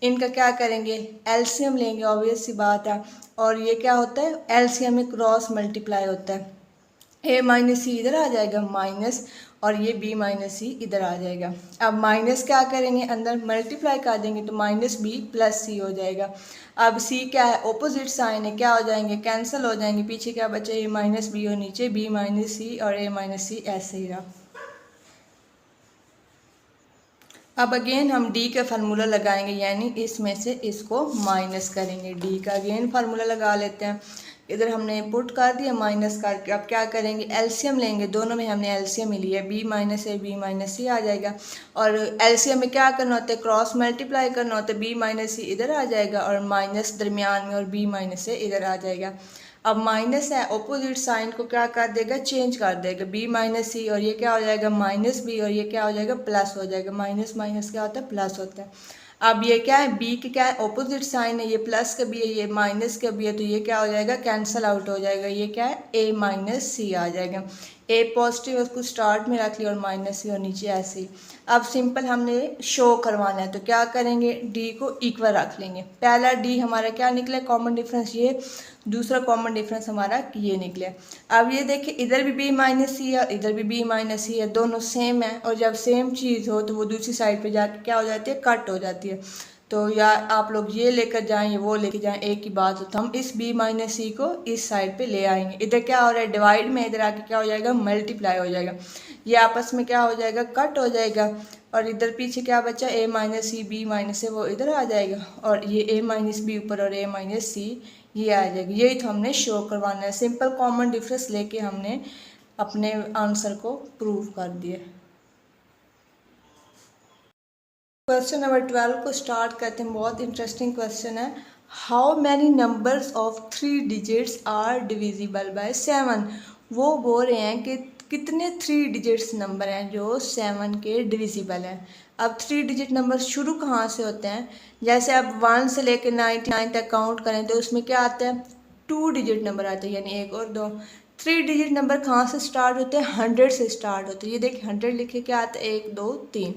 इनका क्या करेंगे एलसीएम लेंगे, ऑब्वियस सी बात है। और ये क्या होता है एलसीएम में क्रॉस मल्टीप्लाई होता है, a माइनस सी इधर आ जाएगा माइनस और ये b माइनस सी इधर आ जाएगा। अब माइनस क्या करेंगे अंदर मल्टीप्लाई कर देंगे तो माइनस बी प्लस सी हो जाएगा। अब c क्या है ऑपोजिट साइन है, क्या हो जाएंगे कैंसिल हो जाएंगे, पीछे क्या बचा a माइनस बी और नीचे b माइनस सी और a माइनस सी ऐसे ही रहा। अब अगेन हम d का फार्मूला लगाएंगे, यानी इसमें से इसको माइनस करेंगे, d का अगेन फार्मूला लगा लेते हैं। इधर हमने पुट कर दिया माइनस करके, अब क्या करेंगे एलसीएम लेंगे, दोनों में हमने एलसीएम ही लिया, b minus a b minus c आ जाएगा। और एलसीएम में क्या करना होता है क्रॉस मल्टीप्लाई करना होता है, b माइनस सी इधर आ जाएगा और माइनस दरमियान में और b माइनस से इधर आ जाएगा। अब माइनस है ऑपोजिट साइन को क्या कर देगा चेंज कर देगा, b माइनस सी और ये क्या हो जाएगा माइनस बी और ये क्या हो जाएगा प्लस हो जाएगा, माइनस माइनस क्या होता है प्लस होता है। अब ये क्या है b के क्या है ऑपोजिट साइन है, ये प्लस का भी है ये माइनस का भी है तो ये क्या हो जाएगा कैंसिल आउट हो जाएगा, ये क्या है a माइनस सी आ जाएगा। a पॉजिटिव उसको स्टार्ट में रख लिया और माइनस सी और नीचे ऐसे ही। अब सिंपल हमने शो करवाना है तो क्या करेंगे d को इक्वल रख लेंगे, पहला d हमारा क्या निकला कॉमन डिफरेंस ये, दूसरा कॉमन डिफरेंस हमारा ये निकले। अब ये देखिए इधर भी b माइनस सी है और इधर भी b माइनस सी है, दोनों सेम है और जब सेम चीज़ हो तो वो दूसरी साइड पे जाके क्या हो जाती है कट हो जाती है। तो या आप लोग ये लेकर जाएं या वो लेकर जाएं एक ही बात हो, तो हम इस b माइनस सी को इस साइड पे ले आएंगे। इधर क्या हो रहा है डिवाइड में, इधर आके क्या हो जाएगा मल्टीप्लाई हो जाएगा, ये आपस में क्या हो जाएगा कट हो जाएगा। और इधर पीछे क्या बचा a minus C b minus C वो इधर आ जाएगा और ये a माइनस बी ऊपर और a माइनस सी ये आ जाएगी। यही तो हमने शो करवाना है, सिंपल कॉमन डिफरेंस लेके हमने अपने आंसर को प्रूव कर दिया। क्वेश्चन नंबर 12 को स्टार्ट करते हैं, बहुत इंटरेस्टिंग क्वेश्चन है। How many numbers of 3 digits are divisible by 7। वो बोल रहे हैं कि कितने 3 डिजिट्स नंबर हैं जो 7 के डिविजिबल हैं। अब 3 डिजिट नंबर शुरू कहाँ से होते हैं, जैसे अब 1 से लेकर 99 तक काउंट करें तो उसमें क्या आता है 2 डिजिट नंबर आता है, यानी 1 और 2। 3 डिजिट नंबर कहाँ से स्टार्ट होते हैं 100 से स्टार्ट होते हैं, ये देखिए 100 लिखे क्या आता है 1 2 3।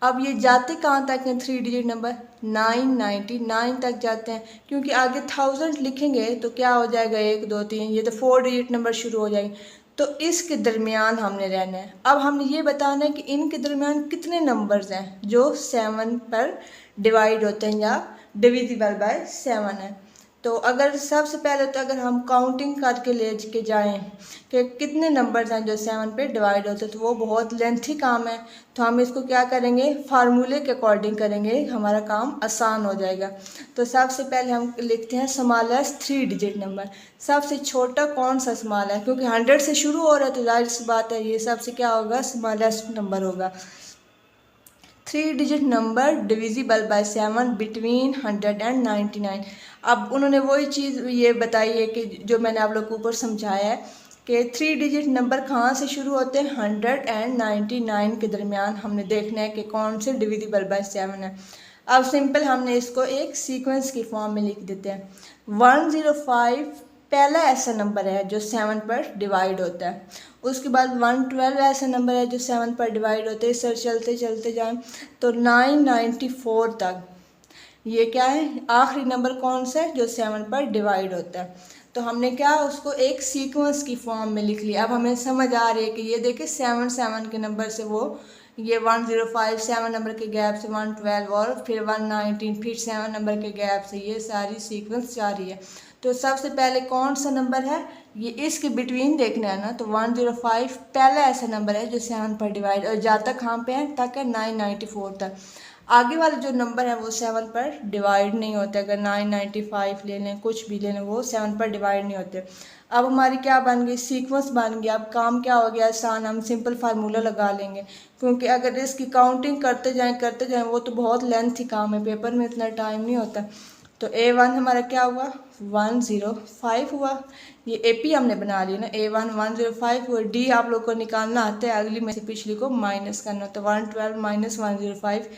अब ये जाते कहाँ तक हैं 3 डिजिट नंबर 999 तक जाते हैं, क्योंकि आगे 1000 लिखेंगे तो क्या हो जाएगा 1 2 3, ये तो 4 डिजिट नंबर शुरू हो जाएंगे। तो इसके दरमियान हमने रहना है। अब हमने ये बताना है कि इनके दरमियान कितने नंबर्स हैं जो 7 पर डिवाइड होते हैं या डिविजिबल बाय 7 है। तो अगर सबसे पहले तो अगर हम काउंटिंग करके ले के जाएं कि कितने नंबर्स हैं जो 7 पे डिवाइड होते हैं, तो वो बहुत लेंथी काम है। तो हम इसको क्या करेंगे, फार्मूले के अकॉर्डिंग करेंगे, हमारा काम आसान हो जाएगा। तो सबसे पहले हम लिखते हैं स्मॉलेस्ट 3 डिजिट नंबर। सबसे छोटा कौन सा स्मॉल है, क्योंकि 100 से शुरू हो रहा है तो जाहिर सी बात है ये सबसे क्या होगा, स्मॉलेस्ट नंबर होगा। 3 digit number divisible by 7 between 100 and 99। अब उन्होंने वही चीज़ ये बताई है कि जो मैंने आप लोग को ऊपर समझाया है कि 3 डिजिट नंबर कहाँ से शुरू होते हैं, 100 एंड 99 के दरमियान हमने देखना है कि कौन से डिविजिबल बाय 7 है। अब सिंपल हमने इसको एक सीक्वेंस की फॉर्म में लिख देते हैं। 105 पहला ऐसा नंबर है जो 7 पर डिवाइड होता है। उसके बाद 112 ऐसा नंबर है जो 7 पर डिवाइड होते हैं। सर चलते चलते जाएं तो 994 तक ये क्या है, आखिरी नंबर कौन सा है जो 7 पर डिवाइड होता है। तो हमने क्या उसको एक सीक्वेंस की फॉर्म में लिख लिया। अब हमें समझ आ रही है कि ये देखिए 7 के नंबर से वो ये 105 7 नंबर के गैप से 112 और फिर 119 फिर 7 नंबर के गैप से ये सारी सीक्वेंस जा रही है। तो सबसे पहले कौन सा नंबर है, ये इसके बिटवीन देखना है ना। तो 105 पहला ऐसा नंबर है जो 7 पर डिवाइड और जाता कहाँ पे है, तक है 994 तक। आगे वाले जो नंबर है वो 7 पर डिवाइड नहीं होते। अगर 995 ले लें, कुछ भी ले लें, वो 7 पर डिवाइड नहीं होते। अब हमारी क्या बन गई, सीक्वेंस बन गया। अब काम क्या हो गया आसान, हम सिंपल फार्मूला लगा लेंगे, क्योंकि अगर इसकी काउंटिंग करते जाएं वो तो बहुत लेंथी काम है, पेपर में इतना टाइम नहीं होता। तो A1 हमारा क्या हुआ, 105 हुआ। ये AP हमने बना लिया ना, A1 105 हुआ। D आप लोग को निकालना आता है, अगली में से पिछली को माइनस करना। तो 112 माइनस 105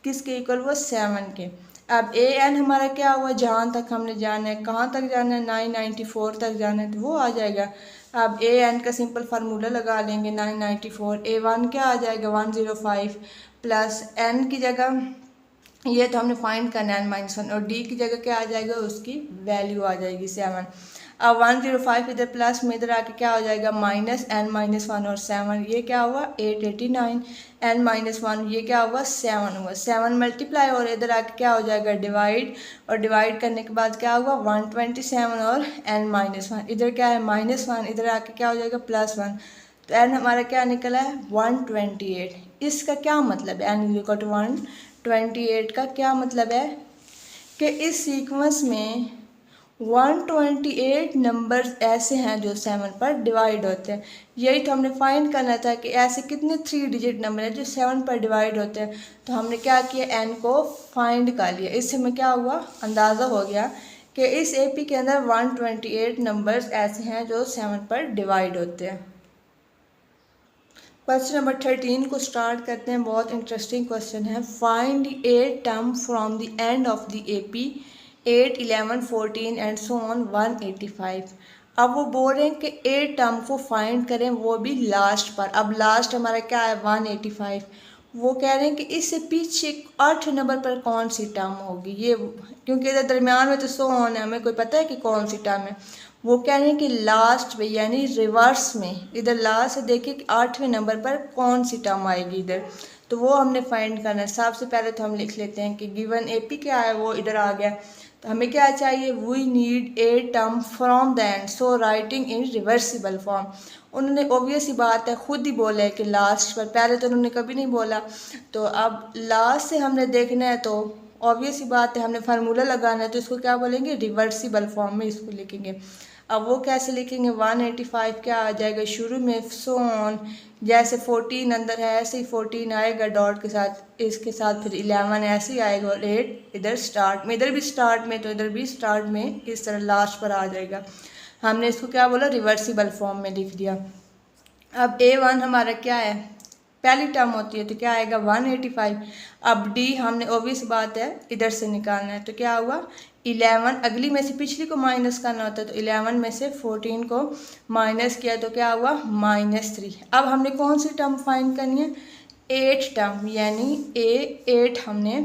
किसके इक्वल हुआ, 7 के। अब AN हमारा क्या हुआ, जहाँ तक हमने जाना है, कहाँ तक जाना है, 994 तक जाना है, तो वो आ जाएगा। अब AN का सिंपल फार्मूला लगा लेंगे, 994। A1 क्या आ जाएगा, 105 प्लस N की जगह ये तो हमने फाइंड करना है -1 और D की जगह क्या आ जाएगा, उसकी वैल्यू आ जाएगी 7। अब 105 इधर प्लस में इधर आके क्या हो जाएगा, -n-1 और 7 ये क्या हुआ 889, n-1 ये क्या हुआ 7 हुआ। 7 मल्टीप्लाई और इधर आके क्या हो जाएगा डिवाइड, और डिवाइड करने के बाद क्या हुआ 127 और n-1 इधर क्या है -1 इधर आके क्या हो जाएगा +1। तो n हमारा क्या निकला है 128। इसका क्या मतलब है, n इक्वल टू 128 का क्या मतलब है कि इस सीक्वेंस में 128 नंबर्स ऐसे हैं जो 7 पर डिवाइड होते हैं। यही तो हमने फाइंड करना था कि ऐसे कितने 3 डिजिट नंबर हैं जो 7 पर डिवाइड होते हैं। तो हमने क्या किया, n को फाइंड कर लिया। इससे हमें क्या हुआ, अंदाज़ा हो गया कि इस AP के अंदर 128 नंबर्स ऐसे हैं जो 7 पर डिवाइड होते हैं। क्वेश्चन नंबर 13 को स्टार्ट करते हैं। बहुत इंटरेस्टिंग क्वेश्चन है। Find A term from the end of the AP 8, 11, 14 and so on 185। अब वो बोल रहे हैं कि ए टर्म को फाइंड करें, वो भी लास्ट पर। अब लास्ट हमारा क्या है 185। वो कह रहे हैं कि इससे पीछे 8 नंबर पर कौन सी टर्म होगी, ये क्योंकि इधर दरमियान में तो सो ऑन है, हमें कोई पता है कि कौन सी टर्म है। वो कह रहे हैं कि लास्ट में यानी रिवर्स में, इधर लास्ट से देखिए कि 8वें नंबर पर कौन सी टर्म आएगी इधर, तो वो हमने फाइंड करना है। सबसे पहले तो हम लिख लेते हैं कि गिवन AP क्या है वो इधर आ गया। तो हमें क्या चाहिए, we need a term from the end so writing in reversible form. उन्होंने ऑब्वियस ही बात है खुद ही बोला है कि लास्ट पर, पहले तो उन्होंने कभी नहीं बोला। तो अब लास्ट से हमने देखना है तो ऑब्वियस ही बात है हमने फार्मूला लगाना है, तो इसको क्या बोलेंगे रिवर्सिबल फॉर्म में इसको लिखेंगे। अब वो कैसे लिखेंगे, 185 क्या आ जाएगा शुरू में सो ऑन, जैसे 14 अंदर है ऐसे ही 14 आएगा डॉट के साथ, इसके साथ फिर 11 ऐसे ही आएगा और 8 इधर स्टार्ट में, इधर भी स्टार्ट में तो इधर भी स्टार्ट में, इस तरह लास्ट पर आ जाएगा। हमने इसको क्या बोला रिवर्सिबल फॉर्म में लिख दिया। अब A1 हमारा क्या है, पहली टर्म होती है तो क्या आएगा 185। अब D हमने ऑब्वियस बात है इधर से निकालना है, तो क्या हुआ 11, अगली में से पिछली को माइनस करना होता है, तो 11 में से 14 को माइनस किया तो क्या हुआ -3। अब हमने कौन सी टर्म फाइंड करनी है, 8 टर्म यानी A8 हमने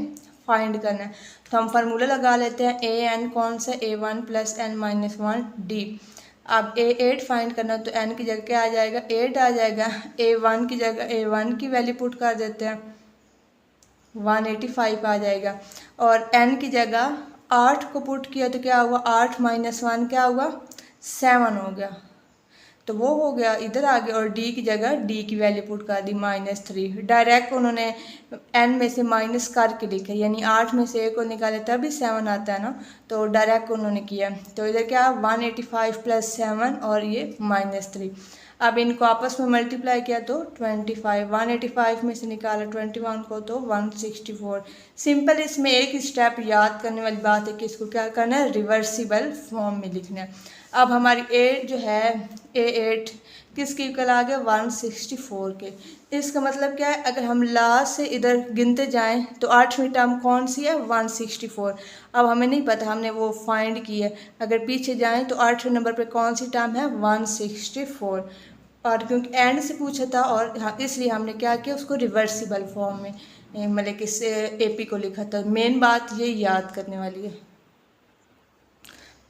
फाइंड करना है। तो हम फार्मूला लगा लेते हैं, AN कौन सा A1 + n-1 D। अब A8 फाइंड करना तो n की जगह क्या आ जाएगा 8 आ जाएगा। A1 की जगह A1 की वैल्यू पुट कर देते हैं 185 आ जाएगा, और n की जगह 8 को पुट किया तो क्या हुआ, 8 माइनस 1 क्या हुआ, 7 हो गया। तो वो हो गया इधर आ गया, और डी की जगह डी की वैल्यू पुट कर दी -3। डायरेक्ट उन्होंने एन में से माइनस करके लिखा, यानी 8 में से 1 को निकाले तभी 7 आता है ना, तो डायरेक्ट उन्होंने किया। तो इधर क्या 185 + 7 और ये -3। अब इनको आपस में मल्टीप्लाई किया तो 25, 185 में से निकाला 21 को तो 164। सिंपल इसमें एक स्टेप याद करने वाली बात है कि इसको क्या करना है, रिवर्सिबल फॉर्म में लिखना है। अब हमारी ए जो है A8 किसके इक्वल आ गया, 164 के। इसका मतलब क्या है, अगर हम लास्ट से इधर गिनते जाएं तो 8वीं टर्म कौन सी है, 164। अब हमें नहीं पता, हमने वो फाइंड की है। अगर पीछे जाएं तो 8वें नंबर पे कौन सी टर्म है, 164। और क्योंकि एंड से पूछा था और हाँ, इसलिए हमने क्या किया, उसको रिवर्सिबल फॉर्म में मतलब कि AP को लिखा था। मेन बात ये याद करने वाली है।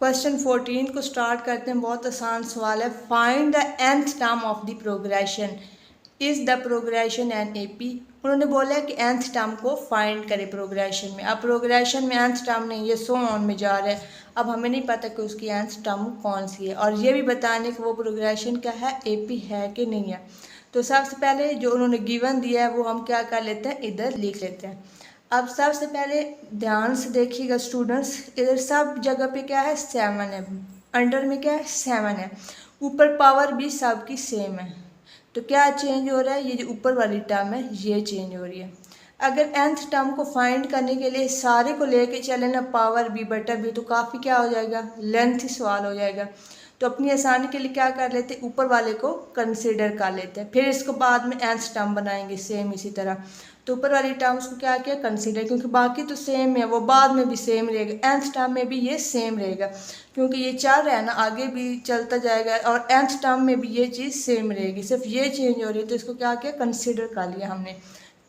क्वेश्चन 14 को स्टार्ट करते हैं। बहुत आसान सवाल है। Find the nth term of the progression, is the progression an AP। उन्होंने बोला है कि nth टर्म को फाइंड करें प्रोग्रेशन में। अब प्रोग्रेशन में nth टर्म नहीं, ये सो ऑन में जा रहा है। अब हमें नहीं पता कि उसकी nth टर्म कौन सी है, और ये भी बताने कि वो प्रोग्रेशन क्या है, AP है कि नहीं है। तो सबसे पहले जो उन्होंने गिवन दिया है वो हम क्या कर लेते हैं, इधर लिख लेते हैं। अब सबसे पहले ध्यान से देखिएगा स्टूडेंट्स, इधर सब जगह पे क्या है, 7 है। अंडर में क्या है, 7 है। ऊपर पावर भी सबकी सेम है। तो क्या चेंज हो रहा है, ये जो ऊपर वाली टर्म है ये चेंज हो रही है। अगर nth टर्म को फाइंड करने के लिए सारे को लेके चले ना, पावर b बटा b, तो काफ़ी क्या हो जाएगा, लेंथी सवाल हो जाएगा। तो अपनी आसानी के लिए क्या कर लेते हैं, ऊपर वाले को कंसीडर कर लेते हैं, फिर इसको बाद में nth टर्म बनाएंगे सेम इसी तरह। तो ऊपर वाली टर्म्स को क्या किया, कंसीडर, क्योंकि बाकी तो सेम है, वो बाद में भी सेम रहेगा, nth टर्म में भी ये सेम रहेगा, क्योंकि ये चल रहा है ना, आगे भी चलता जाएगा, और nth टर्म में भी ये चीज़ सेम रहेगी, सिर्फ ये चेंज हो रही है। तो इसको क्या किया, कंसीडर कर लिया हमने।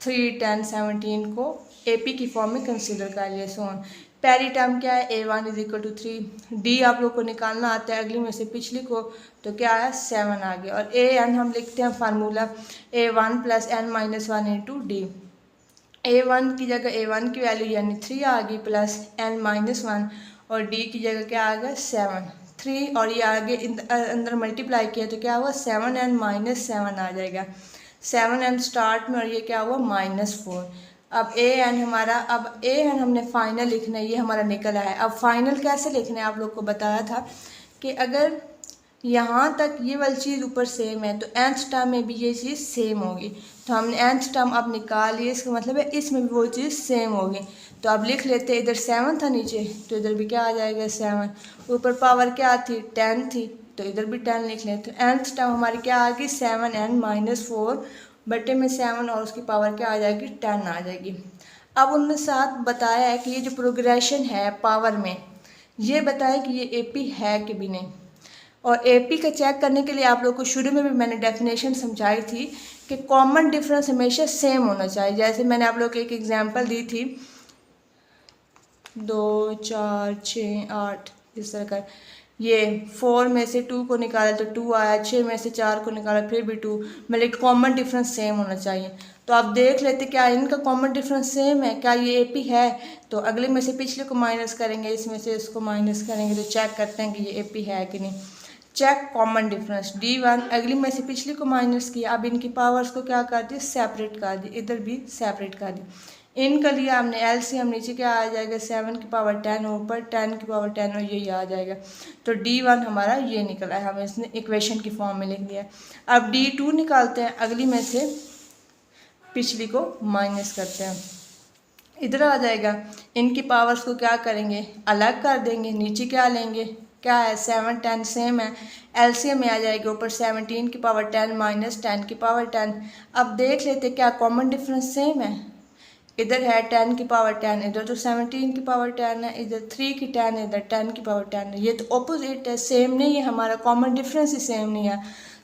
3, 10, 17 को AP की फॉर्म में कंसीडर कर लिया। सोन पहली टर्म क्या है, A1 = 3। D आप लोग को निकालना आता है अगली में से पिछली को, तो क्या है, 7 आ गया। और AN हम लिखते हैं formula A1 + n - 1 × D। A1 की जगह A1 की वैल्यू यानी 3 आ गई, प्लस n - 1, और D की जगह क्या आ गया, 7। 3 और ये आगे अंदर मल्टीप्लाई किया तो क्या हुआ, 7n - 7 आ जाएगा। 7n स्टार्ट में, और ये क्या हुआ, -4। अब AN हमारा, अब AN हमने फाइनल लिखना है, ये हमारा निकल आया है। अब फाइनल कैसे लिखना है, आप लोग को बताया था कि अगर यहाँ तक ये वाली चीज़ ऊपर सेम है तो nth टर्म में भी ये चीज़ सेम होगी। तो हमने nth टर्म अब निकाल लिया, इसका मतलब है इसमें भी वो चीज़ सेम होगी। तो अब लिख लेते हैं, इधर 7 था नीचे, तो इधर भी क्या आ जाएगा, 7। ऊपर पावर क्या थी, 10 थी, तो इधर भी 10 लिख लें। तो nth टर्म हमारी क्या आ गई, 7n - 4 बटे में 7, और उसकी पावर क्या आ जाएगी, 10 आ जाएगी। अब उन्होंने साथ बताया है कि ये जो प्रोग्रेशन है पावर में, ये बताया कि ये AP है कि भी नहीं। और AP का चेक करने के लिए आप लोग को शुरू में भी मैंने डेफिनेशन समझाई थी कि कॉमन डिफरेंस हमेशा सेम होना चाहिए। जैसे मैंने आप लोग को एक एग्जांपल दी थी, 2, 4, 6, 8 इस तरह का। ये 4 में से 2 को निकाला तो 2 आया, 6 में से 4 को निकाला फिर भी 2, मतलब कॉमन डिफरेंस सेम होना चाहिए। तो आप देख लेते क्या इनका कॉमन डिफरेंस सेम है, क्या ये AP है। तो अगले में से पिछले को माइनस करेंगे, इसमें से इसको माइनस करेंगे, तो चेक करते हैं कि ये AP है कि नहीं। चेक कॉमन डिफरेंस, D1 अगली में से पिछली को माइनस किया। अब इनकी पावर्स को क्या कर दिया, सेपरेट कर दी, इधर भी सेपरेट कर दी। इनका लिया हमने LCM, नीचे क्या आ जाएगा, 7 की पावर 10, ऊपर 10 की पावर 10, और यही आ जाएगा। तो D1 हमारा ये निकला है, हमें इसने इक्वेशन की फॉर्म में लिख दिया। अब D2 निकालते हैं, अगली में से पिछली को माइनस करते हैं, इधर आ जाएगा। इनकी पावर्स को क्या करेंगे, अलग कर देंगे, नीचे क्या लेंगे, क्या है, 7, 10 सेम है, LCM में आ जाएगा, ऊपर 17 की पावर 10 - 10 की पावर 10। अब देख लेते क्या कॉमन डिफरेंस सेम है, इधर है 10 की पावर 10, इधर तो 17 की पावर 10 है, इधर 3 की 10, इधर 10 की पावर 10 है। ये तो ऑपोजिट है, सेम नहीं है, हमारा कॉमन डिफरेंस ही सेम नहीं है।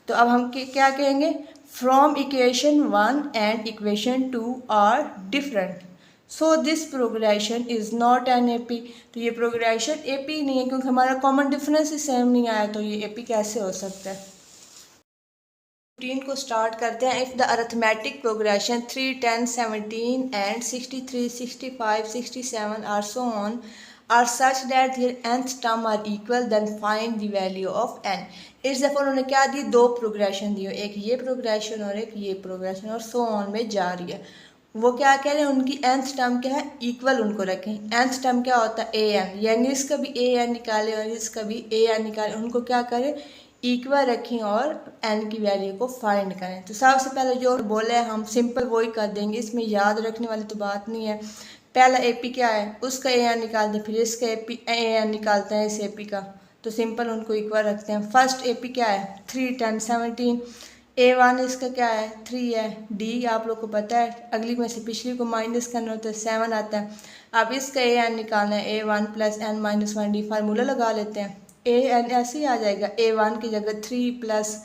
तो अब हम क्या कहेंगे, from equation 1 and equation 2 are different, so this progression is not an AP। तो ये प्रोग्रेशन AP नहीं है, क्योंकि हमारा कॉमन डिफरेंस ही सेम नहीं आया, तो ये AP कैसे हो सकता है। रूटीन को स्टार्ट करते हैं। If the arithmetic progression 3, 10, 17 and 63, 65, 67 are so on are such that their nth term are equal then find the value of n। इस दफ़ा उन्होंने क्या दी, दो प्रोग्रेशन दिए, एक ये प्रोग्रेशन और एक ये प्रोग्रेशन, और सो ऑन में जा रही है। वो क्या कह रहे हैं, उनकी nth टर्म क्या है, इक्वल उनको रखें। nth टर्म क्या होता है, an, यानी इसका भी an निकालें और इसका भी an निकालें, उनको क्या करें, इक्वल रखें और n की वैल्यू को फाइंड करें। तो सबसे पहले जो बोले हम सिंपल वही कर देंगे, इसमें याद रखने वाली तो बात नहीं है। पहला AP क्या है, उसका an निकालते हैं, फिर इसका an निकालते हैं इस AP का, तो सिंपल उनको इक्वल रखते हैं। फर्स्ट AP क्या है, 3 10 17, A1 इसका क्या है, 3 है, D आप लोग को पता है, अगली में से पिछली को माइनस करना होता है, 7 आता है। अब इसका an निकालना है, A1 plus n minus 1D, formula लगा लेते हैं। an ऐसे ही आ जाएगा, A1 की जगह 3 प्लस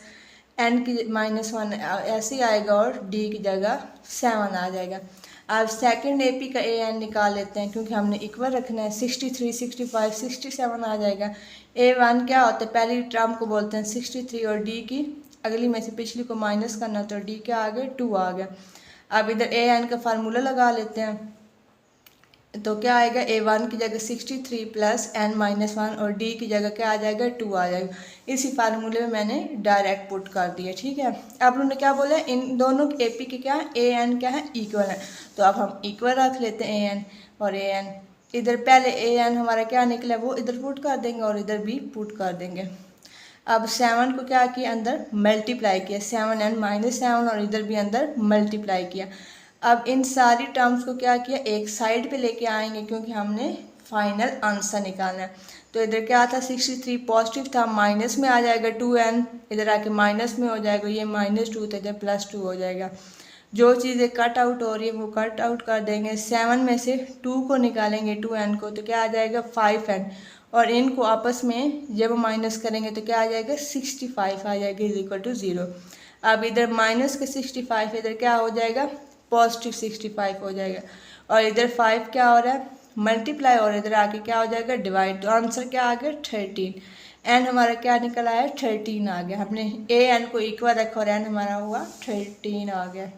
n की माइनस 1 ऐसे ही आएगा, और D की जगह 7 आ जाएगा। अब सेकंड AP का an निकाल लेते हैं, क्योंकि हमने इक्वल रखना है। 63 65 67 आ जाएगा। A1 क्या होता है, पहली टर्म को बोलते हैं 63, और D की अगली में से पिछली को माइनस करना, तो D क्या आ गया, 2 आ गया। अब इधर an का फार्मूला लगा लेते हैं, तो क्या आएगा, A1 की जगह 63 प्लस n माइनस 1, और D की जगह क्या आ जाएगा, 2 आ जाएगा। इसी फार्मूले में मैंने डायरेक्ट पुट कर दिया, ठीक है। अब उन्होंने क्या बोला, इन दोनों AP के क्या है, an क्या है, इक्वल है, तो अब हम इक्वल रख लेते हैं an और an। इधर पहले an हमारा क्या निकला, वो इधर पुट कर देंगे और इधर भी पुट कर देंगे। अब 7 को क्या किया, अंदर मल्टीप्लाई किया, 7n माइनस 7, और इधर भी अंदर मल्टीप्लाई किया। अब इन सारी टर्म्स को क्या किया, एक साइड पे लेके आएंगे, क्योंकि हमने फाइनल आंसर निकालना है। तो इधर क्या था, 63 पॉजिटिव था, माइनस में आ जाएगा 2n, इधर आके माइनस में हो जाएगा, ये -2 था, इधर +2 हो जाएगा। जो चीज़ें कट आउट हो रही है वो कट आउट कर देंगे। 7 में से 2 को निकालेंगे, 2n को, तो क्या आ जाएगा 5n, और इनको आपस में जब माइनस करेंगे तो क्या आ जाएगा 65 आ जाएगा, इज इक्वल टू 0। अब इधर माइनस के 65, इधर क्या हो जाएगा, पॉजिटिव 65 हो जाएगा, और इधर 5 क्या हो रहा है, मल्टीप्लाई, और इधर आके क्या हो जाएगा, डिवाइड। तो आंसर क्या आ गया 13, n हमारा क्या निकल आया 13 आ गया। हमने an को इक्वल रखा और n हमारा हुआ 13 आ गया।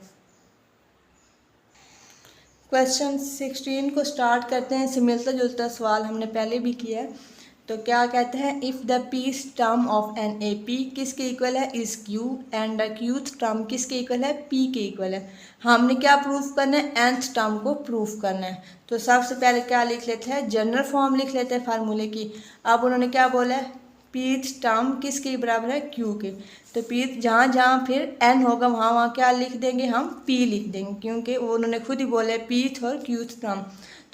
क्वेश्चन 16 को स्टार्ट करते हैं। इससे मिलता जुलता सवाल हमने पहले भी किया है। तो क्या कहते हैं, if the pth term of an A P किसके इक्वल है, is q, and the qth term किसके इक्वल है, पी के इक्वल है। हमने क्या प्रूफ करना है, nth टर्म को प्रूफ करना है। तो सबसे पहले क्या लिख लेते हैं, जनरल फॉर्म लिख लेते हैं फार्मूले की। अब उन्होंने क्या बोला है, पीथ टर्म किसके बराबर है, क्यू के। तो पीथ जहाँ जहाँ फिर एन होगा वहाँ वहाँ क्या लिख देंगे, हम पी लिख देंगे, क्योंकि वो उन्होंने खुद ही बोला है पीथ और क्यूथ टर्म।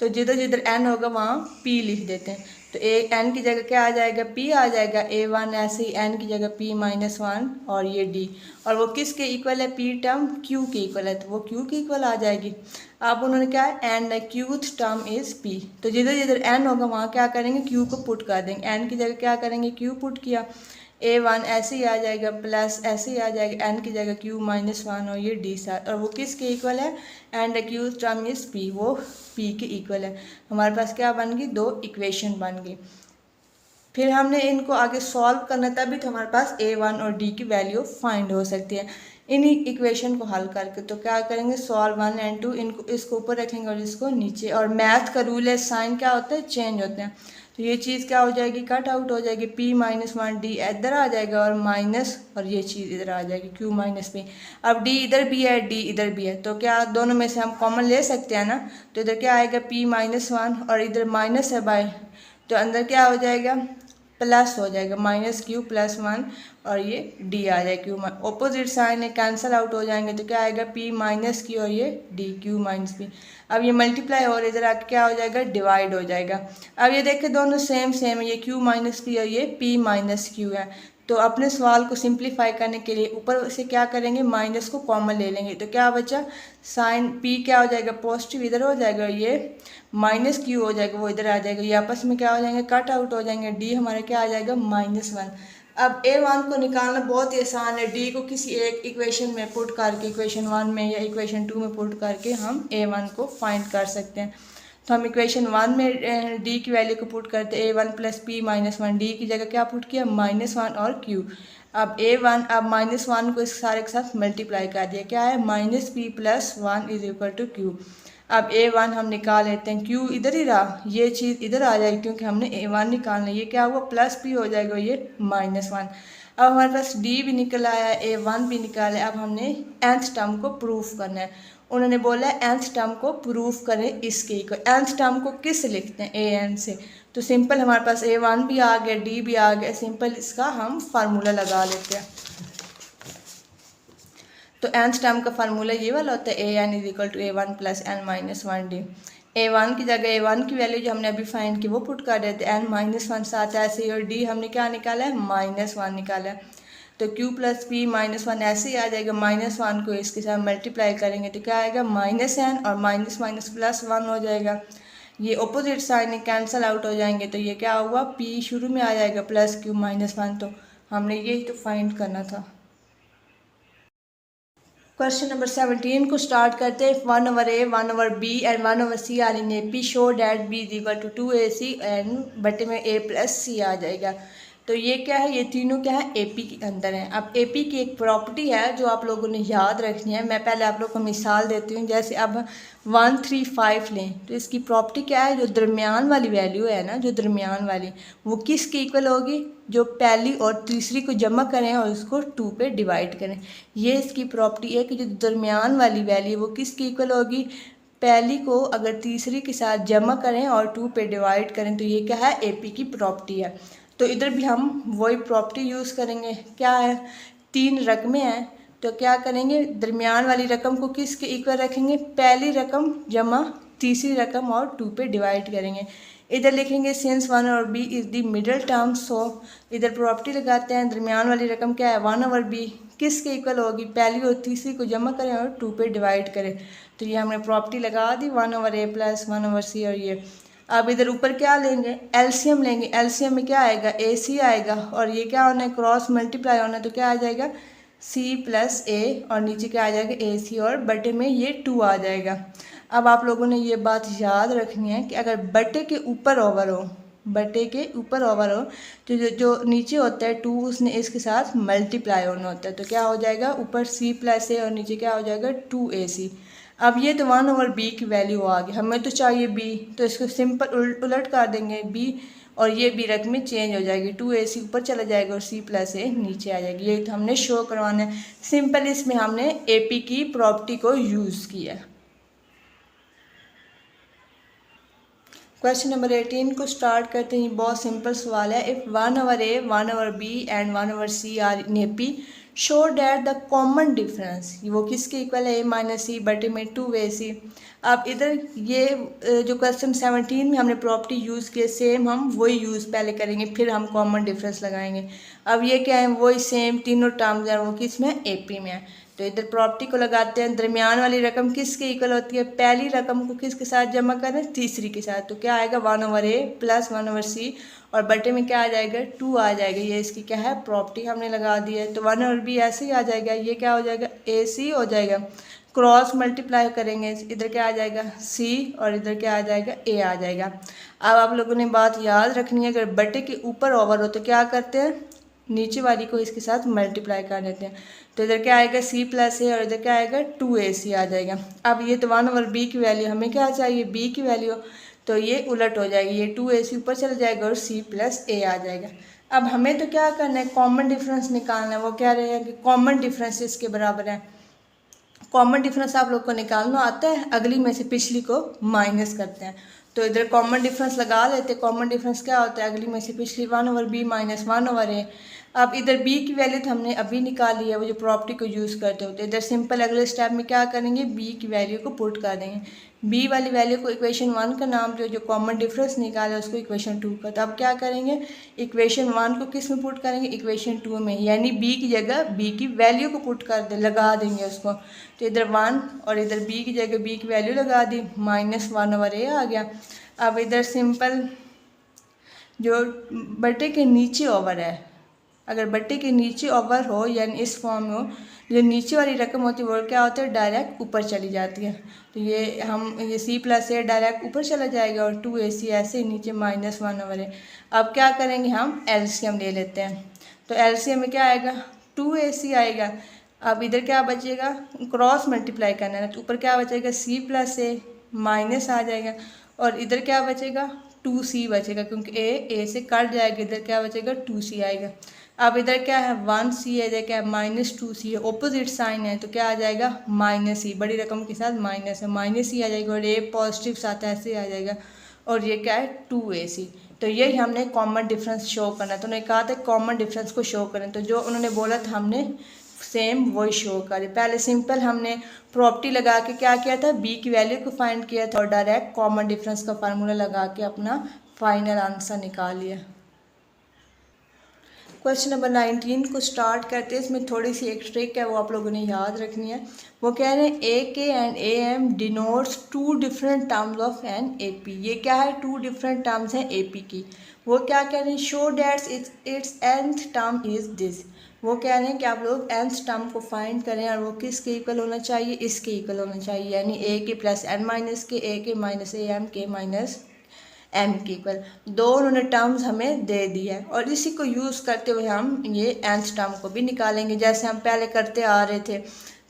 तो जिधर जिधर एन होगा वहाँ पी लिख देते हैं। तो एन की जगह क्या आ जाएगा, पी आ जाएगा। A1 ऐसे ही एन की जगह P-1 और ये डी, और वो किसके इक्वल है, पी टर्म क्यू के इक्वल है, तो वो क्यू के इक्वल आ जाएगी। अब उन्होंने क्या है, and the qth term is p. तो जिधर जिधर एन होगा वहाँ क्या करेंगे, क्यू को पुट कर देंगे। एन की जगह क्या करेंगे, क्यू पुट किया। A1 ऐसे ही आ जाएगा, प्लस ऐसे ही आ जाएगा, एन की जगह Q-1 और ये डी साथ, और वो किसके इक्वल है, and the Q term is P, वो पी के इक्वल है। हमारे पास क्या बन गई, दो इक्वेशन बन गई। फिर हमने इनको आगे सॉल्व करना, तभी तो हमारे पास A1 और D की वैल्यू फाइंड हो सकती है। इन्हीं इक्वेशन को हल करके तो क्या करेंगे, सॉल्व 1 and 2, इनको इसको ऊपर रखेंगे और इसको नीचे। और मैथ का रूल है, साइन क्या होता है, चेंज होते हैं। तो ये चीज़ क्या हो जाएगी, कट आउट हो जाएगी। P-1 D इधर आ जाएगा, और माइनस, और ये चीज़ इधर आ जाएगी Q-P। अब D इधर भी है, D इधर भी है, तो क्या दोनों में से हम कॉमन ले सकते हैं ना। तो इधर क्या आएगा P-1, और इधर माइनस है बाय, तो अंदर क्या हो जाएगा, प्लस हो जाएगा, -Q+1, और ये D आ जाएगा Q। ऑपोजिट साइन है, कैंसिल आउट हो जाएंगे, तो क्या आएगा P-Q, और ये D Q-P। अब ये मल्टीप्लाई और इधर आके क्या हो जाएगा, डिवाइड हो जाएगा। अब ये देखें दोनों सेम सेम है, ये Q-P और ये P-Q है। तो अपने सवाल को सिंप्लीफाई करने के लिए ऊपर से क्या करेंगे, माइनस को कॉमन ले लेंगे, तो क्या बचा, साइन P क्या हो जाएगा, पॉजिटिव इधर हो जाएगा, ये -Q हो जाएगा, वो इधर आ जाएगा, ये आपस में क्या हो जाएंगे, कट आउट हो जाएंगे। D हमारा क्या आ जाएगा, -1। अब A1 को निकालना बहुत ही आसान है। D को किसी एक इक्वेशन में पुट करके, इक्वेशन 1 में या इक्वेशन 2 में पुट करके हम A1 को फाइंड कर सकते हैं। तो हम इक्वेशन 1 में D की वैल्यू को पुट करते हैं, A1 + P-1, D की जगह क्या पुट किया, -1 और Q। अब A1, अब -1 को इस सारे के साथ मल्टीप्लाई कर दिया, क्या है, -P+1 = Q। अब A1 हम निकाल लेते हैं, क्यों इधर ही रहा, ये चीज़ इधर आ जाएगी क्योंकि हमने A1 निकालना है। ये क्या हुआ प्लस p हो जाएगा, ये -1। अब हमारे पास D भी निकल आया, A1 भी निकाला है। अब हमने nth टर्म को प्रूफ करना है। उन्होंने बोला है nth टर्म को प्रूफ करें इसके इक्वल। nth टर्म को किस से लिखते हैं, an से। तो सिंपल हमारे पास A1 भी आ गया, D भी आ गया, सिंपल इसका हम फार्मूला लगा लेते हैं। तो nth टर्म का फार्मूला ये वाला होता है, an = A1 + n-1d। A1 की जगह A1 की वैल्यू जो हमने अभी फाइंड की वो पुट कर देते हैं, n-1 साथ ऐसे ही, और d हमने क्या निकाला है, -1 निकाला है। तो q + p -1 ऐसे ही आ जाएगा। -1 को इसके साथ मल्टीप्लाई करेंगे तो क्या आएगा, -n, और माइनस माइनस +1 हो जाएगा। ये अपोजिट साइन कैंसिल आउट हो जाएंगे, तो ये क्या हुआ, p शुरू में आ जाएगा + q -1। तो हमने यही तो फाइंड करना था। क्वेश्चन नंबर 17 को स्टार्ट करते हैं। 1/a, 1/b and 1/c are in AP, show that b = 2ac and बटे में a + c आ जाएगा। तो ये क्या है, ये तीनों क्या है, AP के अंदर है। अब AP की एक प्रॉपर्टी है जो आप लोगों ने याद रखनी है। मैं पहले आप लोग को मिसाल देती हूँ। जैसे अब 1 3 5 लें तो इसकी प्रॉपर्टी क्या है, जो दरमियान वाली वैल्यू है ना, जो दरमियान वाली, वो किसके इक्वल होगी, जो पहली और तीसरी को जमा करें और उसको 2 पे डिवाइड करें। ये इसकी प्रॉपर्टी है कि जो दरमियान वाली वैल्यू वो किसकी इक्वल होगी, पहली को अगर तीसरी के साथ जमा करें और 2 पे डिवाइड करें। तो ये क्या है, AP की प्रॉपर्टी है। तो इधर भी हम वही प्रॉपर्टी यूज़ करेंगे। क्या है, 3 रकमें हैं तो क्या करेंगे, दरमियान वाली रकम को किसके इक्वल रखेंगे, पहली रकम जमा तीसरी रकम और 2 पे डिवाइड करेंगे। इधर लिखेंगे since 1/b is the middle term, so इधर प्रॉपर्टी लगाते हैं। दरमियान वाली रकम क्या है, 1/b किसके इक्वल होगी, पहली और तीसरी को जमा करें और 2 पे डिवाइड करें। तो ये हमने प्रॉपर्टी लगा दी, 1/a + 1/c। और ये अब इधर ऊपर क्या लेंगे, एलसीएम लेंगे। एलसीएम में क्या आएगा, AC आएगा, और ये क्या होना है, क्रॉस मल्टीप्लाई होना है। तो क्या आ जाएगा, C + a, और नीचे क्या आ जाएगा, AC, और बटे में ये 2 आ जाएगा। अब आप लोगों ने ये बात याद रखनी है कि अगर बटे के ऊपर ओवर हो, बटे के ऊपर ओवर हो, तो जो नीचे होता है 2, उसने इसके साथ मल्टीप्लाई होना होता है। तो क्या हो जाएगा, ऊपर C + a और नीचे क्या हो जाएगा, 2AC। अब ये तो 1/b की वैल्यू आ गई, हमें तो चाहिए b, तो इसको सिंपल उलट कर देंगे b, और ये b रकम चेंज हो जाएगी, 2AC ऊपर चला जाएगा और C + a नीचे आ जाएगी। ये तो हमने शो करवाना है सिंपल। इसमें हमने AP की प्रॉपर्टी को यूज़ किया है। क्वेश्चन नंबर 18 को स्टार्ट करते हैं। बहुत सिंपल सवाल है। If 1/a, 1/b and 1/c are in AP, show that the common difference, वो किसके इक्वल है, a - c बटे में 2ac। अब इधर ये जो क्वेश्चन 17 में हमने प्रॉपर्टी यूज़ की, सेम हम वही यूज़ पहले करेंगे, फिर हम कॉमन डिफरेंस लगाएंगे। अब ये क्या है, वही सेम तीनों टर्म्स हैं, वो किस में, AP में है। तो इधर प्रॉपर्टी को लगाते हैं। दरमियान वाली रकम किसके इक्वल होती है, पहली रकम को किसके साथ जमा करें, तीसरी के साथ। तो क्या आएगा, 1/a + 1/c, और बटे में क्या आ जाएगा, 2 आ जाएगा। ये इसकी क्या है, प्रॉपर्टी हमने लगा दी है। तो 1/b ऐसे ही आ जाएगा, ये क्या हो जाएगा, AC हो जाएगा। क्रॉस मल्टीप्लाई करेंगे, इधर क्या आ जाएगा, C, और इधर क्या आ जाएगा, A आ जाएगा। अब आप लोगों ने बात याद रखनी है, अगर बटे के ऊपर ओवर हो तो क्या करते हैं, नीचे वाली को इसके साथ मल्टीप्लाई कर देते हैं। तो इधर क्या आएगा, C + a, और इधर क्या आएगा, 2AC आ जाएगा। अब ये तो 1/b की वैल्यू, हमें क्या चाहिए, b की वैल्यू, तो ये उलट हो जाएगी, ये 2AC ऊपर चला जाएगा और C + a आ जाएगा। अब हमें तो क्या करना है, कॉमन डिफरेंस निकालना है। वो कह रहे हैं कि कॉमन डिफरेंस इसके बराबर है। कॉमन डिफरेंस आप लोग को निकालना आता है, अगली में से पिछली को माइनस करते हैं। तो इधर कॉमन डिफरेंस लगा लेते हैं। कॉमन डिफरेंस क्या होता है, अगली में से पिछली, 1/b - 1/a। अब इधर b की वैल्यू तो हमने अभी निकाली है, वो जो प्रॉपर्टी को यूज़ करते होते हैं। इधर सिंपल अगले स्टेप में क्या करेंगे, b की वैल्यू को पुट कर देंगे। b वाली वैल्यू को इक्वेशन 1 का नाम जो कॉमन डिफरेंस निकाला है उसको इक्वेशन 2 का। तो अब क्या करेंगे, इक्वेशन 1 को किस में पुट करेंगे, इक्वेशन 2 में, यानी b की जगह b की वैल्यू को पुट कर दे, लगा देंगे उसको। तो इधर 1 और इधर b की जगह b की वैल्यू लगा दी, -1/a आ गया। अब इधर सिंपल जो बटे के नीचे ओवर है, अगर बट्टे के नीचे ओवर हो यानी इस फॉर्म में हो, जो नीचे वाली रकम होती है वो क्या होता है, डायरेक्ट ऊपर चली जाती है। तो ये हम ये C + a डायरेक्ट ऊपर चला जाएगा, और 2AC ऐसे नीचे -1/a। अब क्या करेंगे, हम LCM ले लेते हैं। तो LCM में क्या आएगा, 2AC आएगा। अब इधर क्या बचेगा, क्रॉस मल्टीप्लाई करना है, तो ऊपर क्या बचेगा, C + a माइनस आ जाएगा और इधर क्या बचेगा 2c बचेगा, क्योंकि ए से कट जाएगा, इधर क्या बचेगा 2c आएगा। अब इधर क्या है 1c है, इधर क्या है -2c है, ऑपोजिट साइन है तो क्या आ जाएगा -e, बड़ी रकम के साथ माइनस है, -e आ जाएगा और ए पॉजिटिव साथ ऐसे आ जाएगा और ये क्या है 2ac। तो यही हमने कॉमन डिफरेंस शो करना है। तो उन्होंने कहा था कॉमन डिफरेंस को शो करें, तो जो उन्होंने बोला था हमने सेम वही शो करें। पहले सिंपल हमने प्रॉपर्टी लगा के क्या किया था, बी की वैल्यू को फाइंड किया था और डायरेक्ट कॉमन डिफरेंस का फार्मूला लगा के अपना फाइनल आंसर निकाल लिया। क्वेश्चन नंबर 19 को स्टार्ट करते हैं। इसमें थोड़ी सी एक ट्रिक है, वो आप लोगों ने याद रखनी है। वो कह रहे हैं A K and A M denotes two different terms of an A P. ये क्या है, टू डिफरेंट टर्म्स हैं ए पी की। वो क्या कह रहे हैं, show that's it's nth term is this. वो कह रहे हैं कि आप लोग nth टर्म को फाइंड करें और वो किसके इक्वल होना चाहिए, इसके इक्वल होना चाहिए, यानी ए के प्लस एन माइनस के, ए के माइनस ए एम के माइनस एम की इक्वल। दो उन्होंने टर्म्स हमें दे दी है और इसी को यूज़ करते हुए हम ये nth टर्म को भी निकालेंगे, जैसे हम पहले करते आ रहे थे।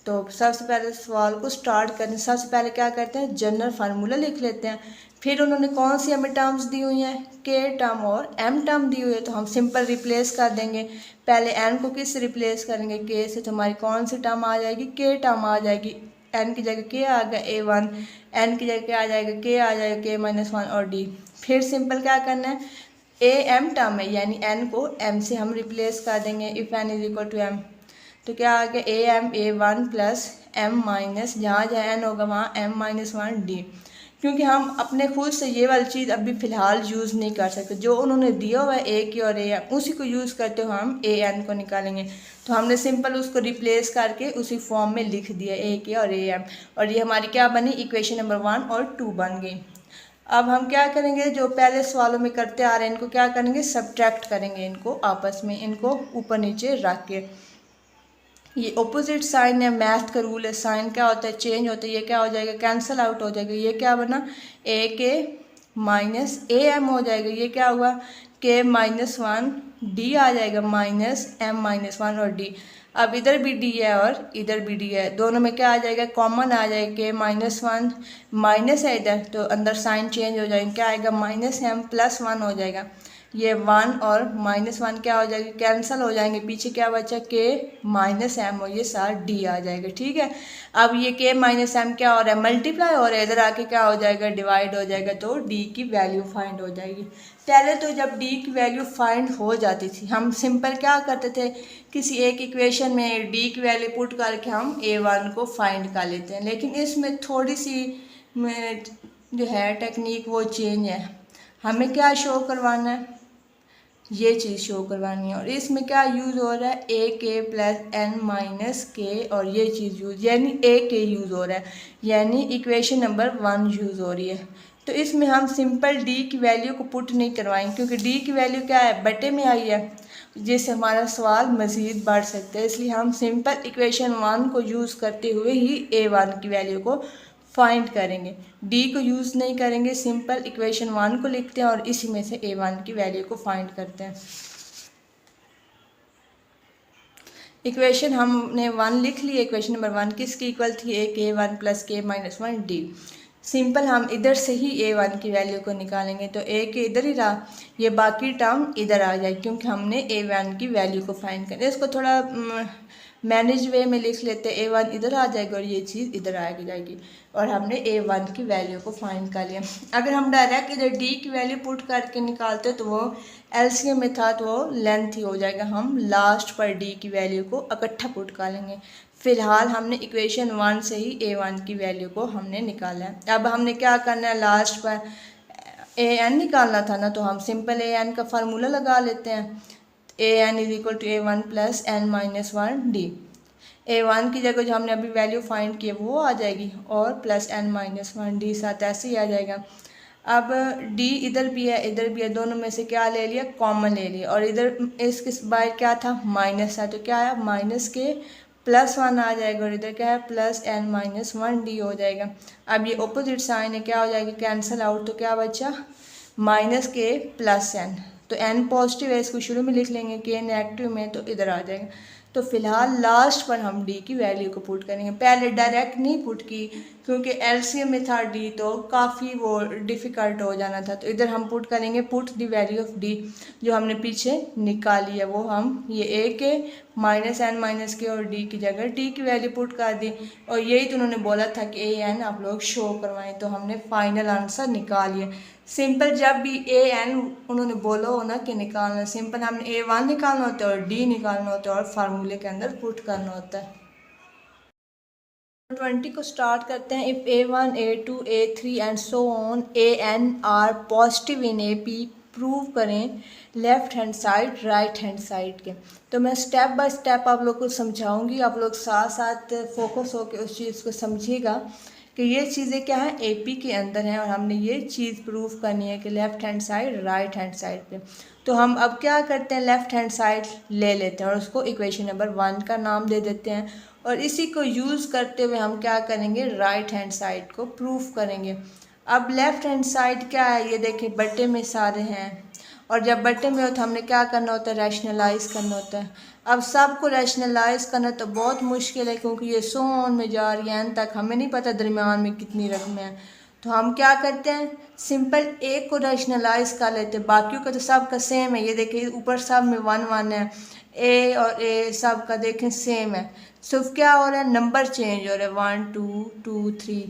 तो सबसे पहले सवाल को स्टार्ट करने सबसे पहले क्या करते हैं, जनरल फार्मूला लिख लेते हैं। फिर उन्होंने कौन सी हमें टर्म्स दी हुई हैं, के टर्म और एम टर्म दी हुई है, तो हम सिंपल रिप्लेस कर देंगे। पहले एन को किस से रिप्लेस करेंगे, के से, तो हमारी कौन सी टर्म आ जाएगी, के टर्म आ जाएगी। एन की जगह के आ गया a1, एन की जगह क्या आ जाएगा, के आ जाएगा k-1 और डी। फिर सिंपल क्या करना है, ए एम टर्म है यानी एन को एम से हम रिप्लेस कर देंगे। If N is equal to M तो क्या आ गया A M a1 plus M minus, जहाँ जहाँ एन होगा वहाँ m-1 डी। क्योंकि हम अपने खुद से ये वाली चीज़ अभी फ़िलहाल यूज़ नहीं कर सकते, जो उन्होंने दिया हुआ है ए की और ए एम उसी को यूज़ करते हुए हम ए एन को निकालेंगे। तो हमने सिंपल उसको रिप्लेस करके उसी फॉर्म में लिख दिया ए के और ए एम, और ये हमारी क्या बनी, इक्वेशन नंबर 1 और 2 बन गई। अब हम क्या करेंगे, जो पहले सवालों में करते आ रहे हैं इनको क्या करेंगे, सब्ट्रैक्ट करेंगे इनको आपस में, इनको ऊपर नीचे रख के। ये ऑपोजिट साइन है, मैथ का रूल है, साइन क्या होता है चेंज होता है, ये क्या हो जाएगा कैंसिल आउट हो जाएगा। ये क्या बना ए के माइनस ए एम हो जाएगा, ये क्या हुआ k-1 डी आ जाएगा माइनस m-1 और डी। अब इधर भी डी है और इधर भी डी है, दोनों में क्या आ जाएगा कॉमन आ जाएगा, k-1 माइनस है इधर तो अंदर साइन चेंज हो जाएगा, क्या आएगा -m+1 हो जाएगा। ये 1 और -1 क्या हो जाएगा कैंसिल हो जाएंगे, पीछे क्या बचा k-m और ये साथ डी आ जाएगा। ठीक है, अब ये k-m क्या हो रहा है मल्टीप्लाई हो रहा है, इधर आके क्या हो जाएगा डिवाइड हो जाएगा, तो डी की वैल्यू फाइंड हो जाएगी। पहले तो जब डी की वैल्यू फाइंड हो जाती थी हम सिंपल क्या करते थे, किसी एक इक्वेशन में डी की वैल्यू पुट करके हम a1 को फाइंड कर लेते हैं। लेकिन इसमें थोड़ी सी जो है टेक्निक वो चेंज है, हमें क्या शो करवाना है, ये चीज़ शो करवानी है। और इसमें क्या यूज़ हो रहा है ए के प्लस एन माइनस के, और ये चीज़ यूज़ यानी ए के यूज़ हो रहा है, यानी इक्वेशन नंबर 1 यूज़ हो रही है। तो इसमें हम सिंपल डी की वैल्यू को पुट नहीं करवाएंगे, क्योंकि डी की वैल्यू क्या है बटे में आई है, जिससे हमारा सवाल मज़ीद बढ़ सकता है। इसलिए हम सिंपल इक्वेशन 1 को यूज़ करते हुए ही a1 की वैल्यू को फाइंड करेंगे, डी को यूज़ नहीं करेंगे। सिंपल इक्वेशन 1 को लिखते हैं और इसी में से a1 की वैल्यू को फाइंड करते हैं। इक्वेशन हमने 1 लिख ली, इक्वेशन नंबर 1 किसकी इक्वल थी, ए k-1 plus k-1 D. Simple हम इधर से ही a1 की वैल्यू को निकालेंगे, तो ए के इधर ही रहा, ये बाकी टर्म इधर आ जाएगी क्योंकि हमने a1 की वैल्यू को फाइंड करना है। इसको थोड़ा मैनेज वे में लिख लेते हैं, a1 इधर आ जाएगा और ये चीज़ इधर आ जाएगी, और हमने a1 की वैल्यू को फाइंड कर लिया। अगर हम डायरेक्ट इधर d की वैल्यू पुट करके निकालते तो वो एलसीएम में था तो वो लेंथ ही हो जाएगा, हम लास्ट पर d की वैल्यू को इकट्ठा पुट कर लेंगे। फ़िलहाल हमने इक्वेशन 1 से ही a1 की वैल्यू को हमने निकाला है। अब हमने क्या करना है, लास्ट पर an निकालना था ना, तो हम सिंपल an का फार्मूला लगा लेते हैं, an is equal to a1 plus n-1 D. a1 की जगह जो हमने अभी वैल्यू फाइंड की है वो आ जाएगी और प्लस n-1 डी साथ ऐसे ही आ जाएगा। अब d इधर भी है इधर भी है, दोनों में से क्या ले लिया कॉमन ले लिया, और इधर इसके बाय क्या था माइनस था, तो क्या आया माइनस के +1 आ जाएगा, और इधर क्या है प्लस n-1 डी हो जाएगा। अब ये ऑपोजिट साइन है, क्या हो जाएगा कैंसिल आउट, तो क्या बचा माइनस के प्लस n, तो n पॉजिटिव है इसको शुरू में लिख लेंगे, k नेगेटिव में तो इधर आ जाएगा। तो फ़िलहाल लास्ट पर हम डी की वैल्यू को पुट करेंगे, पहले डायरेक्ट नहीं पुट की क्योंकि एलसीएम में था डी तो काफ़ी वो डिफ़िकल्ट हो जाना था। तो इधर हम पुट करेंगे put the value of D, जो हमने पीछे निकाली है वो हम ये ए के माइनस एन माइनस के और डी की जगह डी की वैल्यू पुट कर दी। और यही तो उन्होंने बोला था कि ए एन आप लोग शो करवाएं, तो हमने फाइनल आंसर निकाल लिया। सिंपल जब भी ए एन उन्होंने बोला हो ना कि निकालना, सिंपल हमने ए वन निकालना होता है और डी निकालना होता है और फार्मूले के अंदर पुट करना होता है। 20 को स्टार्ट करते हैं। If A1, A2, A3 and so on AN are positive in AP, prove करें left hand side right hand side के। तो मैं स्टेप बाय स्टेप आप लोग को समझाऊंगी, आप लोग साथ साथ फोकस होकर उस चीज़ को समझिएगा कि ये चीज़ें क्या है AP के अंदर हैं और हमने ये चीज़ प्रूव करनी है कि left hand side right hand side पे। तो हम अब क्या करते हैं, लेफ़्ट हैंड साइड ले लेते हैं और उसको इक्वेशन नंबर 1 का नाम दे देते हैं और इसी को यूज़ करते हुए हम क्या करेंगे, राइट हैंड साइड को प्रूफ करेंगे। अब लेफ़्ट हैंड साइड क्या है, ये देखिए बटे में सारे हैं और जब बटे में हो तो हमने क्या करना होता है, रैशनलाइज करना होता है। अब सबको रैशनलाइज करना तो बहुत मुश्किल है क्योंकि ये सो ऑन में जा रही है एन तक, हमें नहीं पता दरमियान में कितनी रकमें हैं। तो हम क्या करते हैं, सिंपल एक को रैशनलाइज कर लेते हैं, बाकियों का तो सब का सेम है। ये देखिए ऊपर सब में 1 1 है, ए और ए सब का देखें सेम है, सिर्फ क्या हो रहा है नंबर चेंज हो रहा है 1 2 2 3।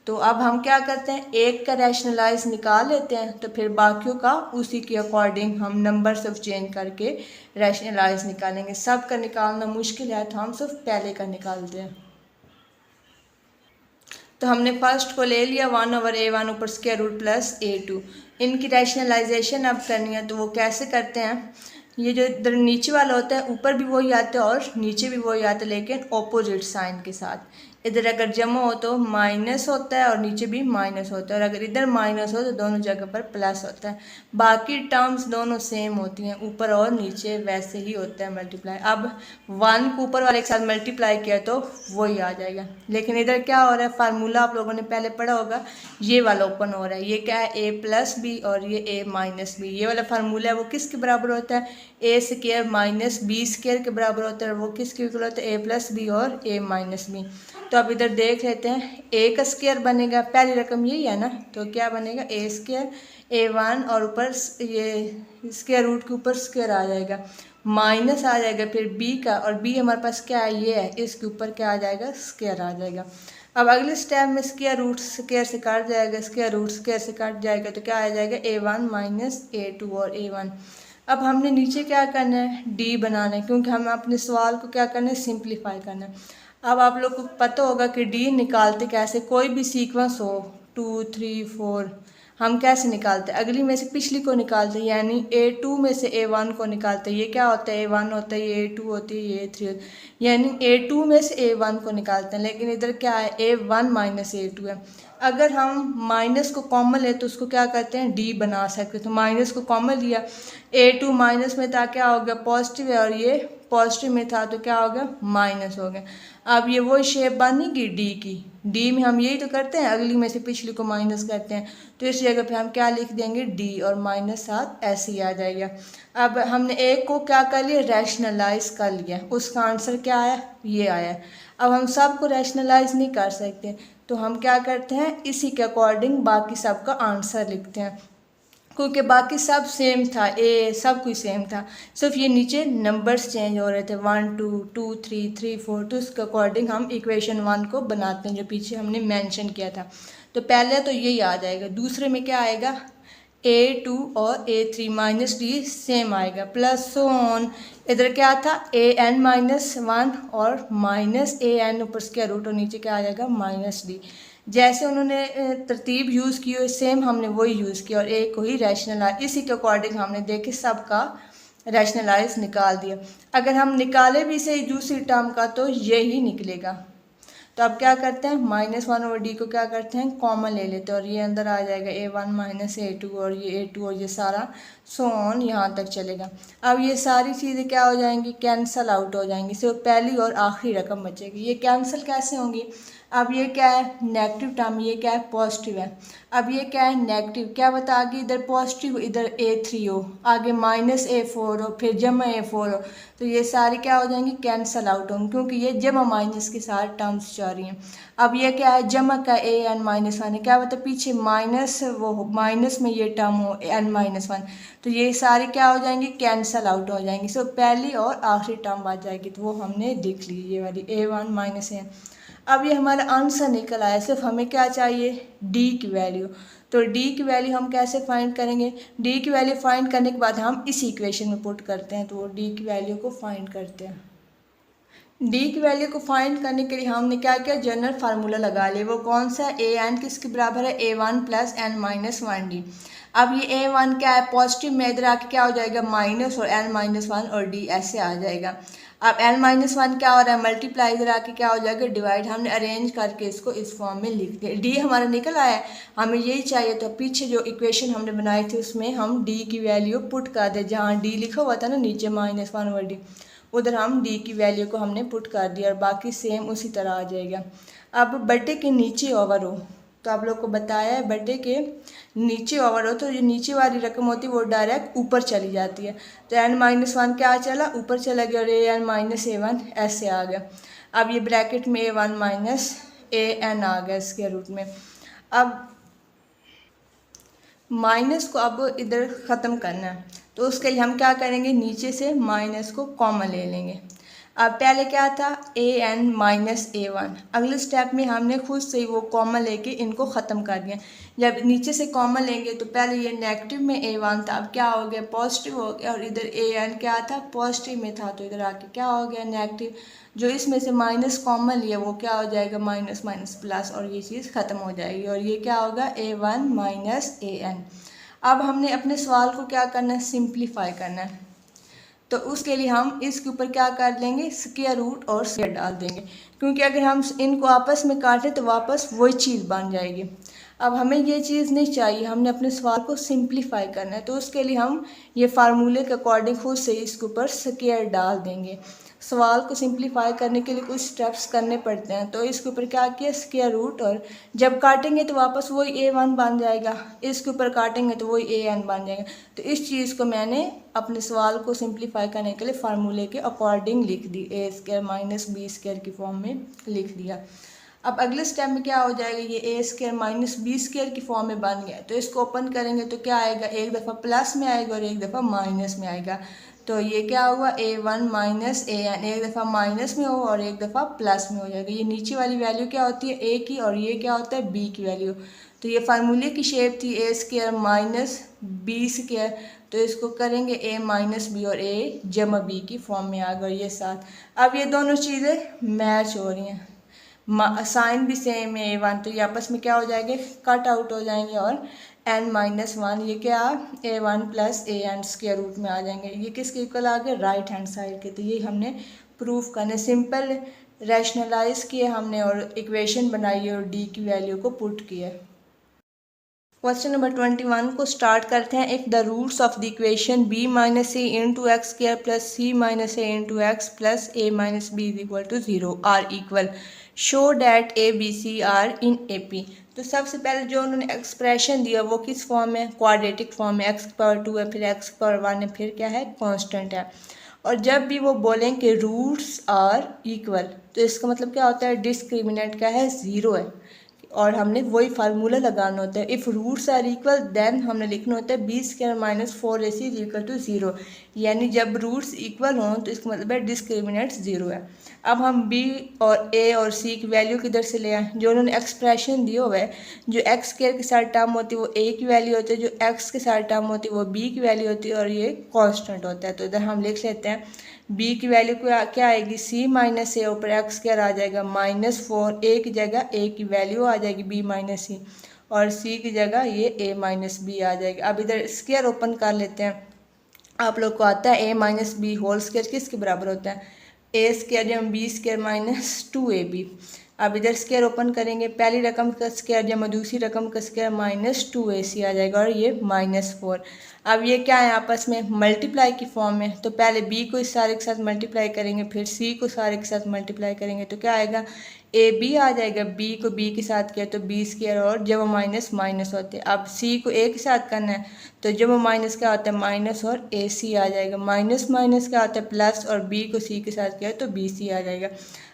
तो अब हम क्या करते हैं, एक का रैशनलाइज निकाल लेते हैं तो फिर बाकियों का उसी के अकॉर्डिंग हम नंबर सिर्फ चेंज करके रैशनलाइज निकालेंगे। सब का निकालना मुश्किल है तो हम सिर्फ पहले का निकालते हैं। तो हमने फर्स्ट को ले लिया 1/A1 ऊपर स्क्वायर रूट प्लस A2। इनकी रैशनलाइजेशन अब करनी है तो वो कैसे करते हैं, ये जो इधर नीचे वाला होता है ऊपर भी वही आता है और नीचे भी वही आता है लेकिन ऑपोजिट साइन के साथ। इधर अगर जमा हो तो माइनस होता है और नीचे भी माइनस होता है और अगर इधर माइनस हो तो दोनों जगह पर प्लस होता है। बाकी टर्म्स दोनों सेम होती हैं, ऊपर और नीचे वैसे ही होता है मल्टीप्लाई। अब 1 को ऊपर वाले के साथ मल्टीप्लाई किया तो वही आ जाएगा, लेकिन इधर क्या हो रहा है, फार्मूला आप लोगों ने पहले पढ़ा होगा, ये वाला ओपन हो रहा है। ये क्या है, ए प्लस बी और ये ए माइनस बी। ये वाला फार्मूला है वो किसके बराबर होता है, a square minus B square के बराबर होता है और वो किसके इक्वल होता है, ए प्लस बी और ए माइनस बी। तो अब इधर देख लेते हैं, ए का स्क्वायर बनेगा, पहली रकम यही है ना, तो क्या बनेगा ए स्क्वायर A1 और ऊपर ये स्क्वायर रूट के ऊपर स्क्वायर आ जाएगा, माइनस आ जाएगा फिर बी का, और बी हमारे पास क्या है ये है, इसके ऊपर क्या आ जाएगा, स्क्वायर आ जाएगा। अब अगले स्टेप में स्क्वायर रूट स्क्वायर से काट जाएगा, स्क्वायर रूट स्क्वायर से काट जाएगा तो क्या आ जाएगा A1 माइनस A2 और A1। अब हमने नीचे क्या करना है, डी बनाना है क्योंकि हमें अपने सवाल को क्या करना है, सिंप्लीफाई करना है। अब आप लोग को पता होगा कि डी निकालते कैसे, कोई भी सीक्वेंस हो 2 3 4 हम कैसे निकालते हैं, अगली में से पिछली को निकालते हैं, यानी A2 में से A1 को निकालते हैं। ये क्या होता है, A1 होता है, ये A2 होती है, ये A3 होती है, यानी A2 में से A1 को निकालते हैं। लेकिन इधर क्या है, A1 माइनस A2 है। अगर हम माइनस को कॉमन ले तो उसको क्या करते हैं, डी बना सकते हैं। तो माइनस को कॉमन लिया, A2 माइनस में था क्या हो गया, पॉजिटिव है, और ये पॉजिटिव में था तो क्या हो गया, माइनस हो गया। अब ये वो शेप बनेगी डी की, डी में हम यही तो करते हैं, अगली में से पिछली को माइनस करते हैं, तो इस जगह पे हम क्या लिख देंगे, डी और माइनस साथ ऐसे ही आ जाएगा। अब हमने एक को क्या कर लिया, रैशनलाइज कर लिया, उसका आंसर क्या आया, ये आया। अब हम सब को रैशनलाइज नहीं कर सकते तो हम क्या करते हैं, इसी के अकॉर्डिंग बाकी सब का आंसर लिखते हैं क्योंकि बाकी सब सेम था, ए सब कुछ सेम था, सिर्फ ये नीचे नंबर्स चेंज हो रहे थे 1 2 2 3 3 4। तो उसके अकॉर्डिंग हम इक्वेशन 1 को बनाते हैं जो पीछे हमने मेंशन किया था। तो पहले तो यही आ जाएगा, दूसरे में क्या आएगा, A2 और A3 माइनस डी सेम आएगा, प्लस ऑन इधर क्या था, AN माइनस 1 और माइनस AN ऊपर स्क्वायर रूट और नीचे क्या आ जाएगा, माइनस डी। जैसे उन्होंने तरतीब यूज़ की हो सेम हमने वही यूज़ किया और एक को ही रैशनलाइज, इसी के अकॉर्डिंग हमने देखे सबका रैशनलाइज निकाल दिया। अगर हम निकाले भी से दूसरी टर्म का तो यही निकलेगा। तो अब क्या करते हैं, -1/d को क्या करते हैं, कॉमन ले लेते हैं और ये अंदर आ जाएगा A1 माइनस A2 और ये A2 और ये सारा सो ऑन यहाँ तक चलेगा। अब ये सारी चीज़ें क्या हो जाएंगी, कैंसल आउट हो जाएंगी, सिर्फ पहली और आखिरी रकम बचेगी। ये कैंसिल कैसे होंगी, अब ये क्या है नेगेटिव टर्म, ये क्या है पॉजिटिव है। अब ये क्या है नेगेटिव, क्या बता आगे इधर पॉजिटिव इधर A3 हो, आगे -A4 हो, फिर जमा A4 हो, तो ये सारी क्या हो जाएंगी कैंसल आउट होंगी, क्योंकि ये जमा माइनस के साथ टर्म्स जा रही हैं। अब ये क्या है जमा का an-1 है, क्या बता पीछे माइनस वो माइनस में ये टर्म हो n-1, तो ये सारी क्या हो जाएंगी कैंसल आउट हो जाएंगी। सो पहली और आखिरी टर्म आ जाएगी, तो वो हमने लिख ली ये वाली a1 - a। अब ये हमारा आंसर निकल आया, सिर्फ हमें क्या चाहिए d की वैल्यू। तो d की वैल्यू हम कैसे फाइंड करेंगे, d की वैल्यू फाइंड करने के बाद हम इस इक्वेशन में पुट करते हैं, तो वो d की वैल्यू को फाइंड करते हैं। d की वैल्यू को फाइंड करने के लिए हमने क्या किया जनरल फार्मूला लगा लिया, वो कौन सा है an किसके बराबर है a1 + n-1d। अब ये a1 क्या है पॉजिटिव में, इधर आके क्या हो जाएगा माइनस और n-1 और d ऐसे आ जाएगा। अब n-1 क्या हो रहा है मल्टीप्लाई, इधर आके क्या हो जाएगा डिवाइड, हमने अरेंज करके इसको इस फॉर्म में लिख दिया। d हमारा निकल आया है, हमें यही चाहिए, तो पीछे जो इक्वेशन हमने बनाई थी उसमें हम d की वैल्यू पुट कर दे, जहाँ d लिखा हुआ था ना नीचे -1 और d, उधर हम d की वैल्यू को हमने पुट कर दिया और बाकी सेम उसी तरह आ जाएगा। अब बटे के नीचे ओवर हो, तो आप लोग को बताया है बटे के नीचे ओवर हो तो जो नीचे वाली रकम होती है वो डायरेक्ट ऊपर चली जाती है, तो n-1 क्या चला ऊपर चला गया और an-a1 ऐसे आ गया। अब ये ब्रैकेट में a1 - an आ गया इसके रूट में। अब माइनस को अब इधर ख़त्म करना है, तो उसके लिए हम क्या करेंगे नीचे से माइनस को कॉमन ले लेंगे। अब पहले क्या था an - a1, अगले स्टेप में हमने खुद से ही वो कॉमन लेके इनको ख़त्म कर दिया। जब नीचे से कॉमन लेंगे तो पहले ये नेगेटिव में a1 था, अब क्या हो गया पॉजिटिव हो गया, और इधर an क्या था पॉजिटिव में था, तो इधर आके क्या हो गया नेगेटिव। जो इसमें से माइनस कॉमन लिया वो क्या हो जाएगा माइनस माइनस प्लस, और ये चीज़ ख़त्म हो जाएगी, और ये क्या होगा a1 - an। अब हमने अपने सवाल को क्या करना है सिंप्लीफाई करना है, तो उसके लिए हम इसके ऊपर क्या कर लेंगे स्क्वायर रूट और स्क्वायर डाल देंगे, क्योंकि अगर हम इनको आपस में काटें तो वापस वही चीज़ बन जाएगी। अब हमें ये चीज़ नहीं चाहिए, हमने अपने सवाल को सिंप्लीफाई करना है, तो उसके लिए हम ये फार्मूले के अकॉर्डिंग खुद से इसके ऊपर स्क्वायर डाल देंगे। सवाल को सिंप्लीफाई करने के लिए कुछ स्टेप्स करने पड़ते हैं, तो इसके ऊपर क्या किया स्क्वायर रूट, और जब काटेंगे तो वापस वही a1 बन जाएगा, इसके ऊपर काटेंगे तो वही an बन जाएगा। तो इस चीज़ को मैंने अपने सवाल को सिंप्लीफाई करने के लिए फार्मूले के अकॉर्डिंग लिख दी, a² - b² की फॉर्म में लिख दिया। अब अगले स्टेप में क्या हो जाएगा ये a² - b² की फॉर्म में बन गया, तो इसको ओपन करेंगे तो क्या आएगा एक दफ़ा प्लस में आएगा और एक दफ़ा माइनस में आएगा। तो ये क्या हुआ a1 - an, एक दफ़ा माइनस में हो और एक दफ़ा प्लस में हो जाएगा। ये नीचे वाली वैल्यू क्या होती है a की, और ये क्या होता है b की वैल्यू। तो ये फार्मूले की शेप थी a² - b², तो इसको करेंगे a - b और a b की फॉर्म में आ गई ये साथ। अब ये दोनों चीज़ें मैच हो रही हैं, साइन भी सेम है a1, तो ये आपस में क्या हो जाएंगे कट आउट हो जाएंगे, और n-1 ये क्या a1 + an स्क्वायर रूट में आ जाएंगे। ये किसके इक्वल आ गए राइट हैंड साइड के, तो ये हमने प्रूफ करने सिंपल रैशनलाइज किए हमने और इक्वेशन बनाई है और d की वैल्यू को पुट किया। क्वेश्चन नंबर 21 को स्टार्ट करते हैं। If the roots of the equation b - a × x² + c - a × x + a - b = 0 are equal, show that a b c are in AP। तो सबसे पहले जो उन्होंने एक्सप्रेशन दिया वो किस फॉर्म में क्वाड्रेटिक फॉर्म में, x² है फिर x² है फिर क्या है कांस्टेंट है। और जब भी वो बोलें कि रूट्स आर इक्वल, तो इसका मतलब क्या होता है डिस्क्रिमिनेंट क्या है ज़ीरो है, और हमने वही फार्मूला लगाना होता है। If roots are equal then हमने लिखना होता है b² - 4ac = 0, यानी जब रूट्स इक्वल हों तो इसका मतलब है डिस्क्रिमिनेंट ज़ीरो है। अब हम b और a और c की वैल्यू किधर से ले आए, जो उन्होंने एक्सप्रेशन दिया हुआ है, जो x² के साथ टर्म होती है वो a की वैल्यू होती है, जो x के साथ टर्म होती है वो b की वैल्यू होती है, और ये कांस्टेंट होता है। तो इधर हम लिख लेते हैं b की वैल्यू क्या आएगी c - a, ऊपर x² आ जाएगा -4, a की जगह a की वैल्यू आ जाएगी b - c, और c की जगह ये a - b आ जाएगी। अब इधर स्क्वायर ओपन कर लेते हैं, आप लोग को आता है a - b होल स्क्वायर किसके बराबर होता है a² - b² - 2ab। अब इधर स्क्वायर ओपन करेंगे, पहली रकम का स्क्वायर जमा दूसरी रकम का स्क्वायर -2ac आ जाएगा और ये -4। अब ये क्या है आपस में मल्टीप्लाई की फॉर्म में, तो पहले b को इस सारे के साथ मल्टीप्लाई करेंगे, फिर c को सारे के साथ मल्टीप्लाई करेंगे, तो क्या आएगा ab आ जाएगा। b को b के साथ किया तो b स्क्वायर और जब माइनस माइनस होते हैं। अब c को a के साथ करना है तो जब माइनस क्या होता है माइनस और ac आ जाएगा। माइनस माइनस क्या होता है प्लस और b को c के साथ किया तो bc आ जाएगा।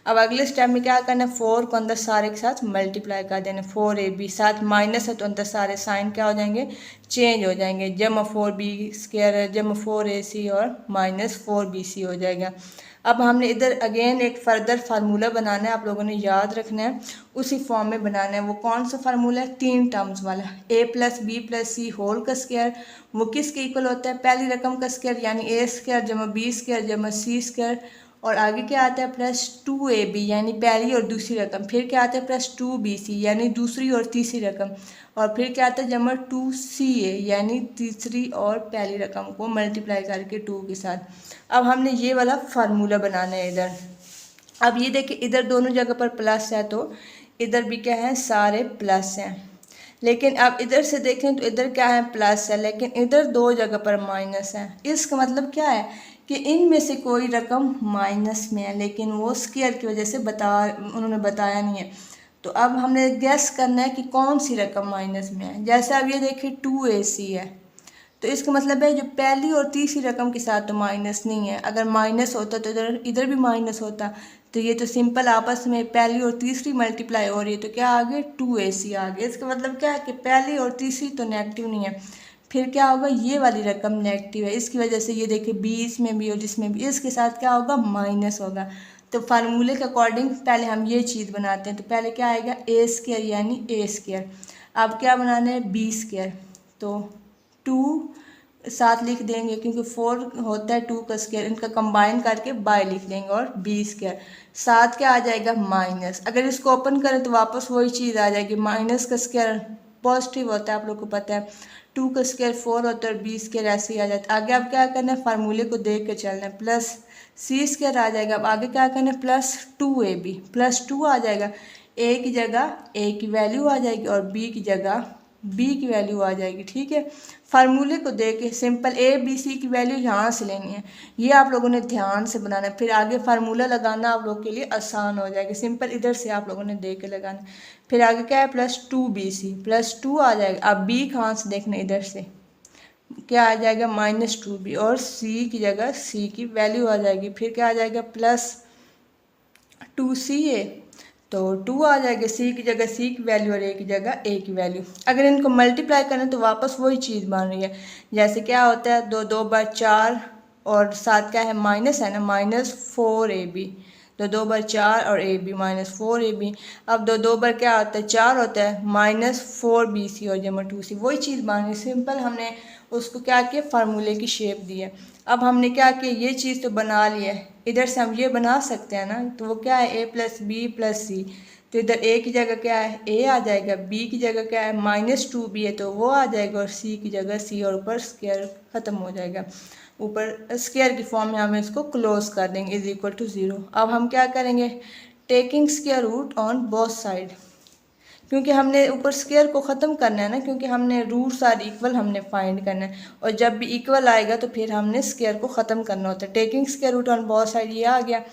अब अगले स्टेप में क्या करना है 4 को अंदर सारे के साथ मल्टीप्लाई कर देना, 4ab साथ माइनस है तो अंदर सारे साइन क्या हो जाएंगे चेंज हो जाएंगे, जमा 4b स्क्वायर है जमा 4ac और -4bc हो जाएगा। अब हमने इधर अगेन एक फर्दर फार्मूला बनाना है, आप लोगों ने याद रखना है, उसी फॉर्म में बनाना है। वो कौन सा फार्मूला है 3 टर्म्स वाला, a + b + c होल का स्क्वायर, वो किसके इक्वल होता है पहली रकम का स्क्वायर यानी a स्क्वायर जमा b स्क्वायर जमा c स्क्वायर, और आगे क्या आता है +2ab यानी पहली और दूसरी रकम, फिर क्या आता है +2bc यानी दूसरी और तीसरी रकम, और फिर क्या आता है जमा 2ca यानी तीसरी और पहली रकम को मल्टीप्लाई करके 2 के साथ। अब हमने ये वाला फार्मूला बनाना है इधर। अब ये देखिए इधर दोनों जगह पर प्लस है तो इधर भी क्या है सारे प्लस हैं, लेकिन अब इधर से देखें तो इधर क्या है प्लस है लेकिन इधर दो जगह पर माइनस है। इसका मतलब क्या है कि इनमें से कोई रकम माइनस में है, लेकिन वो स्क्वायर की वजह से उन्होंने बताया नहीं है। तो अब हमने गैस करना है कि कौन सी रकम माइनस में है। जैसे अब ये देखिए 2ac है तो इसका मतलब है जो पहली और तीसरी रकम के साथ तो माइनस नहीं है, अगर माइनस होता तो इधर इधर भी माइनस होता, तो ये तो सिंपल आपस में पहली और तीसरी मल्टीप्लाई हो रही है तो क्या आ गया 2ac आ गया। इसका मतलब क्या है कि पहली और तीसरी तो नेगेटिव नहीं है, फिर क्या होगा ये वाली रकम नेगेटिव है, इसकी वजह से ये देखिए 20 में भी और जिसमें भी इसके साथ क्या होगा माइनस होगा। तो फार्मूले के अकॉर्डिंग पहले हम ये चीज़ बनाते हैं, तो पहले क्या आएगा a स्क्वायर यानी a स्क्वायर, अब क्या बनाना है b स्क्वायर, तो 2 साथ लिख देंगे क्योंकि 4 होता है 2 का स्क्वायर, इनका कंबाइन करके बाय लिख देंगे और b स्क्वायर, साथ क्या आ जाएगा माइनस, अगर इसको ओपन करें तो वापस वही चीज़ आ जाएगी, माइनस का स्क्वायर पॉजिटिव होता है आप लोग को पता है, 2 का स्क्वायर 4 होता है और b स्क्वायर ऐसे ही आ जाता है। आगे अब क्या करना है फार्मूले को देख के चलना है, प्लस c स्क्वायर आ जाएगा। अब आगे क्या करना है +2ab +2 आ जाएगा, a की जगह a की वैल्यू आ जाएगी और b की जगह b की वैल्यू आ जाएगी। ठीक है, फार्मूले को देख के सिंपल a b c की वैल्यू यहाँ से लेनी है, ये आप लोगों ने ध्यान से बनाना है, फिर आगे फार्मूला लगाना आप लोग के लिए आसान हो जाएगा। सिंपल इधर से आप लोगों ने देख के लगाना, फिर आगे क्या है +2bc +2 आ जाएगा। अब b कहाँ से देखना, इधर से क्या आ जाएगा -2b और c की जगह c की वैल्यू आ जाएगी, फिर क्या आ जाएगा +2ca तो 2 आ जाएगा, c की जगह c की वैल्यू और a की जगह a की वैल्यू। अगर इनको मल्टीप्लाई करें तो वापस वही चीज़ बन रही है, जैसे क्या होता है 2 2 बार 4 और साथ क्या है माइनस है ना -4ab, तो 2 बार 4 और ab -4ab। अब 2 2 बार क्या होता है 4 होता है -4bc और जमा 2c, वही चीज़ बन रही है। सिंपल हमने उसको क्या किया फार्मूले की शेप दी है। अब हमने क्या किया ये चीज़ तो बना ली है, इधर से हम ये बना सकते हैं ना, तो वो क्या है a + b + c, तो इधर a की जगह क्या है a आ जाएगा, b की जगह क्या है -2b है तो वो आ जाएगा और c की जगह c और ऊपर स्क्वायर ख़त्म हो जाएगा, ऊपर स्क्वायर की फॉर्म में हम इसको क्लोज कर देंगे =0। अब हम क्या करेंगे taking square root on both side, क्योंकि हमने ऊपर स्क्वायर को ख़त्म करना है ना, क्योंकि हमने रूट्स आर इक्वल हमने फाइंड करना है, और जब भी इक्वल आएगा तो फिर हमने स्क्वायर को ख़त्म करना होता है। Taking square root on both side ये आ गया।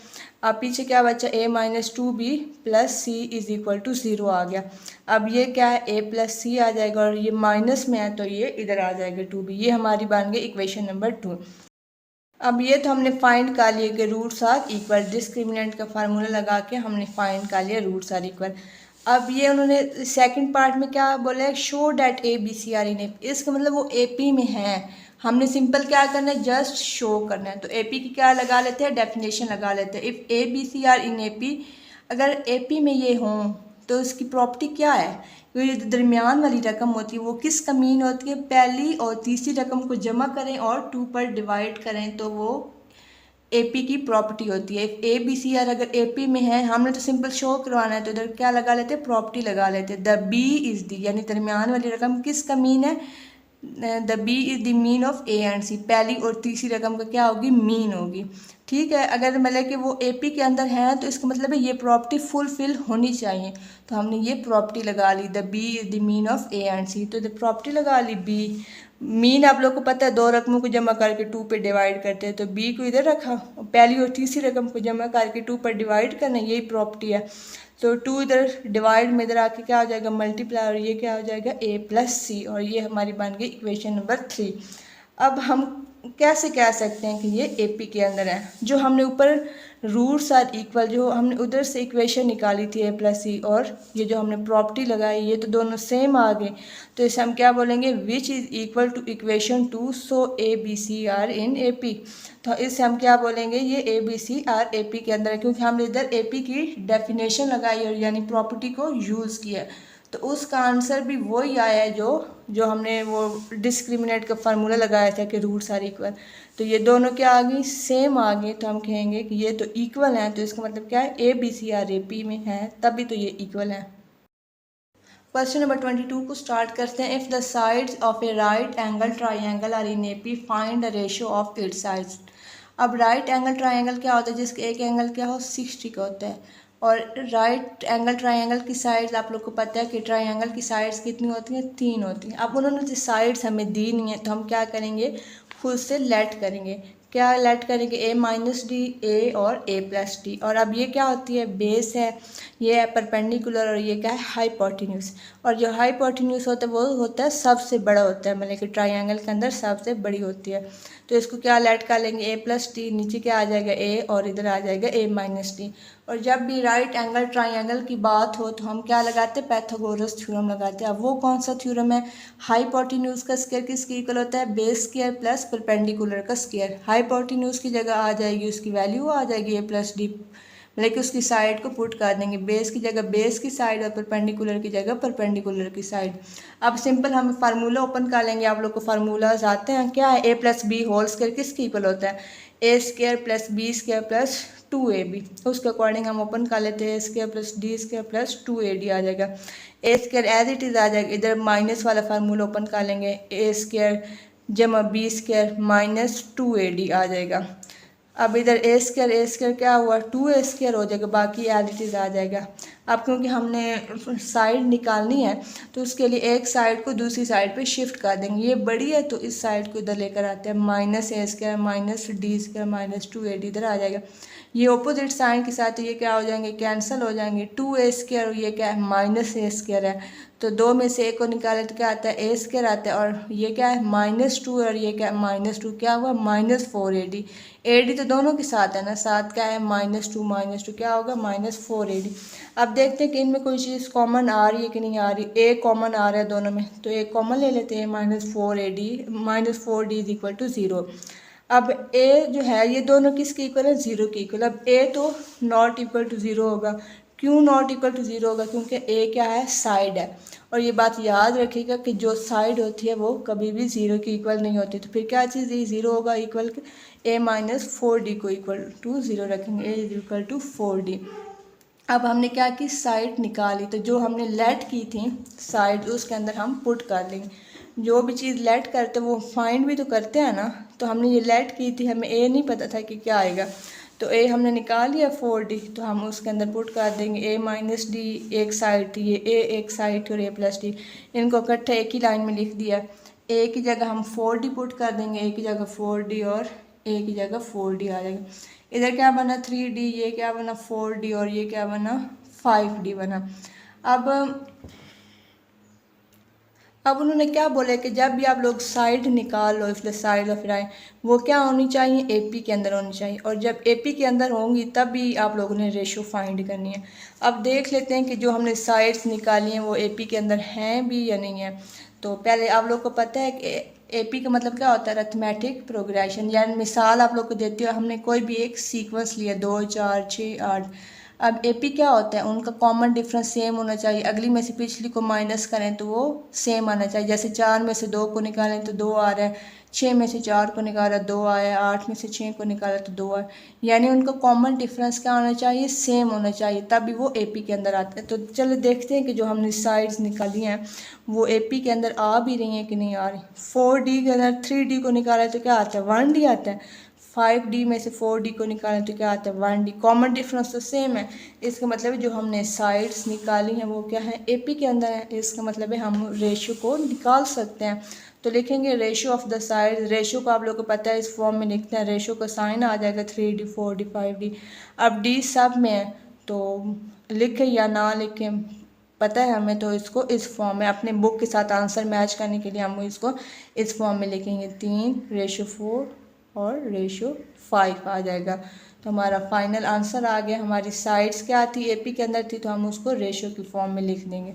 अब पीछे क्या बचा a - 2b + c = 0 आ गया। अब ये क्या है a + c आ जाएगा और ये माइनस में है तो ये इधर आ जाएगा 2b, ये हमारी बन गई इक्वेशन नंबर 2। अब ये तो हमने फाइंड कर लिया कि रूट्स आर इक्वल, डिस्क्रिमिनेंट का फार्मूला लगा के हमने फाइंड कर लिया रूट्स आर इक्वल। अब ये उन्होंने सेकंड पार्ट में क्या बोला है show that a b c are in A P, इसका मतलब वो ए पी में है, हमने सिंपल क्या करना है जस्ट शो करना है। तो ए पी की क्या लगा लेते हैं डेफिनेशन लगा लेते हैं, if a b c are in A P, अगर ए पी में ये हों तो इसकी प्रॉपर्टी क्या है, ये जो दरमियान वाली रकम होती है वो किस का मीन होती है, पहली और तीसरी रकम को जमा करें और 2 पर डिवाइड करें तो वो एपी की प्रॉपर्टी होती है। ए बी सी आर अगर एपी में है, हमने तो सिंपल शो करवाना है तो इधर क्या लगा लेते हैं प्रॉपर्टी लगा लेते हैं, द बी इज़ दी, यानी दरमियान वाली रकम किस का मीन है the b is the mean of a and c, पहली और तीसरी रकम का क्या होगी, मीन होगी। ठीक है, अगर मतलब कि वो एपी के अंदर है तो इसका मतलब है ये प्रॉपर्टी फुलफिल होनी चाहिए, तो हमने ये प्रॉपर्टी लगा ली, the b is the mean of a and c, तो द प्रॉपर्टी लगा ली बी। मीन आप लोग को पता है दो रकमों को जमा करके 2 पे डिवाइड करते हैं, तो बी को इधर रखा, पहली और तीसरी रकम को जमा करके 2 पर डिवाइड करना, यही प्रॉपर्टी है। तो 2 इधर डिवाइड में इधर आके क्या हो जाएगा, मल्टीप्लाई, और ये क्या हो जाएगा, ए प्लस सी, और ये हमारी बन गई इक्वेशन नंबर 3। अब हम कैसे कह सकते हैं कि ये एपी के अंदर है, जो हमने ऊपर रूट्स आर इक्वल, जो हमने उधर से इक्वेशन निकाली थी ए प्लस सी, और ये जो हमने प्रॉपर्टी लगाई ये तो दोनों सेम आ गए, तो इसे हम क्या बोलेंगे, which is equal to equation 2, so A B C are in A P. तो इससे हम क्या बोलेंगे, ये A B C are A P के अंदर है, क्योंकि हमने इधर ए पी की डेफिनेशन लगाई और यानी प्रॉपर्टी को यूज़ किया, तो उसका आंसर भी वही आया है जो हमने वो डिस्क्रिमिनेट का फार्मूला लगाया था कि रूट्स आर इक्वल। तो ये दोनों क्या आ गई, सेम आ गए, तो हम कहेंगे कि ये तो इक्वल हैं, तो इसका मतलब क्या है, A B C are A P में है तभी तो ये इक्वल है। क्वेश्चन नंबर 22 को स्टार्ट करते हैं। If the sides of a right angle triangle are in A P, find the ratio of its sides. अब राइट एंगल ट्राइंगल क्या होता है, जिसका एक एंगल क्या हो 60 का होता है, और राइट एंगल ट्राइंगल की साइड्स आप लोग को पता है कि ट्राइंगल की साइड्स कितनी होती हैं, 3 होती हैं। अब उन्होंने जो साइड्स हमें दी नहीं है, तो हम क्या करेंगे, खुद से लेट करेंगे, क्या लेट करेंगे, ए माइनस डी, ए और ए प्लस डी, और अब ये क्या होती है, बेस है, ये है परपेंडिकुलर, और ये क्या है, हाइपोटेन्यूज, और जो हाइपोटेन्यूज होता है वो होता है सबसे बड़ा होता है, मतलब कि ट्राइंगल के अंदर सबसे बड़ी होती है, तो इसको क्या लेट कर लेंगे, ए प्लस डी, नीचे क्या आ जाएगा ए, और इधर आ जाएगा ए माइनस डी। और जब भी राइट एंगल ट्राइंगल की बात हो तो हम क्या लगाते हैं, पैथागोरस थ्योरम लगाते हैं। अब वो कौन सा थ्योरम है, हाइपोटेन्यूज का स्क्वायर किसके इक्वल होता है, बेस स्क्वायर प्लस परपेंडिकुलर का स्क्वायर। हाइपोटेन्यूज की जगह आ जाएगी उसकी वैल्यू आ जाएगी ए प्लस डी, मतलब कि उसकी साइड को पुट कर देंगे, बेस की जगह बेस की साइड और परपेंडिकुलर की जगह परपेंडिकुलर की साइड। अब सिंपल हम फार्मूला ओपन कर लेंगे, आप लोग को फार्मूलाज आते हैं, क्या है, a plus b whole square किसके इक्वल होता है, a square plus b square plus 2ab, उसके अकॉर्डिंग हम ओपन कर लेते हैं, a square plus d square plus 2ad आ जाएगा, a square as it is आ जाएगा, इधर माइनस वाला फार्मूला ओपन कर लेंगे, ए स्क्वायर जमा बी स्क्वायर माइनस 2ad आ जाएगा। अब इधर ए स्क्वायर क्या हुआ, 2a स्क्वायर हो जाएगा, बाकी एज इट इज़ आ जाएगा। अब क्योंकि हमने साइड निकालनी है तो उसके लिए एक साइड को दूसरी साइड पे शिफ्ट कर देंगे, ये बड़ी है तो इस साइड को इधर लेकर आते हैं, minus a square minus d square minus 2ad इधर आ जाएगा। ये ऑपोजिट साइन के साथ ये क्या हो जाएंगे, कैंसिल हो जाएंगे, 2a स्क्वायर और ये क्या है, माइनस ए स्क्वायर है, तो दो में से एक को निकाले तो क्या आता है, ए स्क्वायर आता है, और ये क्या है -2 और ये क्या है -2, क्या हुआ -4ad, ad तो दोनों के साथ है ना, साथ क्या है -2 क्या होगा -4ad। अब देखते हैं कि इनमें कोई चीज़ कॉमन आ रही है कि नहीं आ रही, ए कॉमन आ रहा है दोनों में, तो एक कॉमन ले लेते हैं, -4d इज इक्वल टू 0। अब ए जो है ये दोनों किसके इक्वल है, 0 के इक्वल। अब ए तो नॉट इक्वल टू 0 होगा, क्यों नॉट इक्वल टू 0 होगा, क्योंकि ए क्या है, साइड है, और ये बात याद रखिएगा कि जो साइड होती है वो कभी भी 0 के इक्वल नहीं होती, तो फिर क्या चीज़ ये 0 होगा, इक्वल ए -4d को इक्वल टू 0 रखेंगे, ए इज इक्वल टू 4d। अब हमने क्या की, साइड निकाली, तो जो हमने लेट की थी साइड उसके अंदर हम पुट कर लेंगे, जो भी चीज़ लेट करते वो फाइंड भी तो करते हैं ना, तो हमने ये लेट की थी, हमें ए नहीं पता था कि क्या आएगा, तो ए हमने निकाल लिया 4d, तो हम उसके अंदर पुट कर देंगे, ए माइनस डी एक साइड थी, ये ए एक साइड थी और ए प्लस डी, इनको इकट्ठे एक ही लाइन में लिख दिया, ए की जगह हम 4d पुट कर देंगे, ए की जगह 4d और ए की जगह 4d आ जाएगा। इधर क्या बना 3d, ये क्या बना 4d और ये क्या बना 5d बना। अब उन्होंने क्या बोला कि जब भी आप लोग साइड निकाल लो, if the side of right, वो क्या होनी चाहिए, एपी के अंदर होनी चाहिए, और जब एपी के अंदर होंगी तब भी आप लोगों ने रेशो फाइंड करनी है। अब देख लेते हैं कि जो हमने साइड्स निकाली हैं वो एपी के अंदर हैं भी या नहीं है। तो पहले आप लोग को पता है कि एपी का मतलब क्या होता है, अरिथमेटिक प्रोग्रेशन, यानी मिसाल आप लोग को देती हूँ, हमने कोई भी एक सीक्वेंस लिया 2 4 6 8, अब एपी क्या होता है, उनका कॉमन डिफरेंस सेम होना चाहिए। अगली में से पिछली को माइनस करें तो वो सेम आना चाहिए। जैसे 4 में से 2 को निकालें तो 2 आ रहा है, 6 में से 4 को निकाला 2 आया, 8 में से 6 को निकाला तो 2 आया। यानी उनका कॉमन डिफरेंस क्या होना चाहिए, सेम होना चाहिए, तभी वो एपी के अंदर आते हैं। तो चलो देखते हैं कि जो हमने साइड्स निकाली हैं वो एपी के अंदर आ भी रही हैं कि नहीं आ रही। 4D के अंदर 3D को निकाला तो क्या आता है, 1D आता है। 5D में से 4D को निकालें तो क्या आता है, 1D। कॉमन डिफरेंस तो सेम है, इसका मतलब है जो हमने साइड्स निकाली हैं वो क्या है, एपी के अंदर है। इसका मतलब है हम रेशियो को निकाल सकते हैं। तो लिखेंगे ratio of the side. Ratio को आप लोगों को पता है, इस फॉर्म में लिखते हैं। रेशियो का साइन आ जाएगा 3D 4D 5D। अब डी सब में है तो लिखें या ना लिखें पता है हमें, तो इसको इस फॉर्म में अपने बुक के साथ आंसर मैच करने के लिए हम इसको इस फॉर्म में लिखेंगे। 3:4 और रेशियो 5 आ जाएगा। तो हमारा फाइनल आंसर आ गया। हमारी साइड्स क्या थी, एपी के अंदर थी, तो हम उसको रेशियो की फॉर्म में लिख देंगे।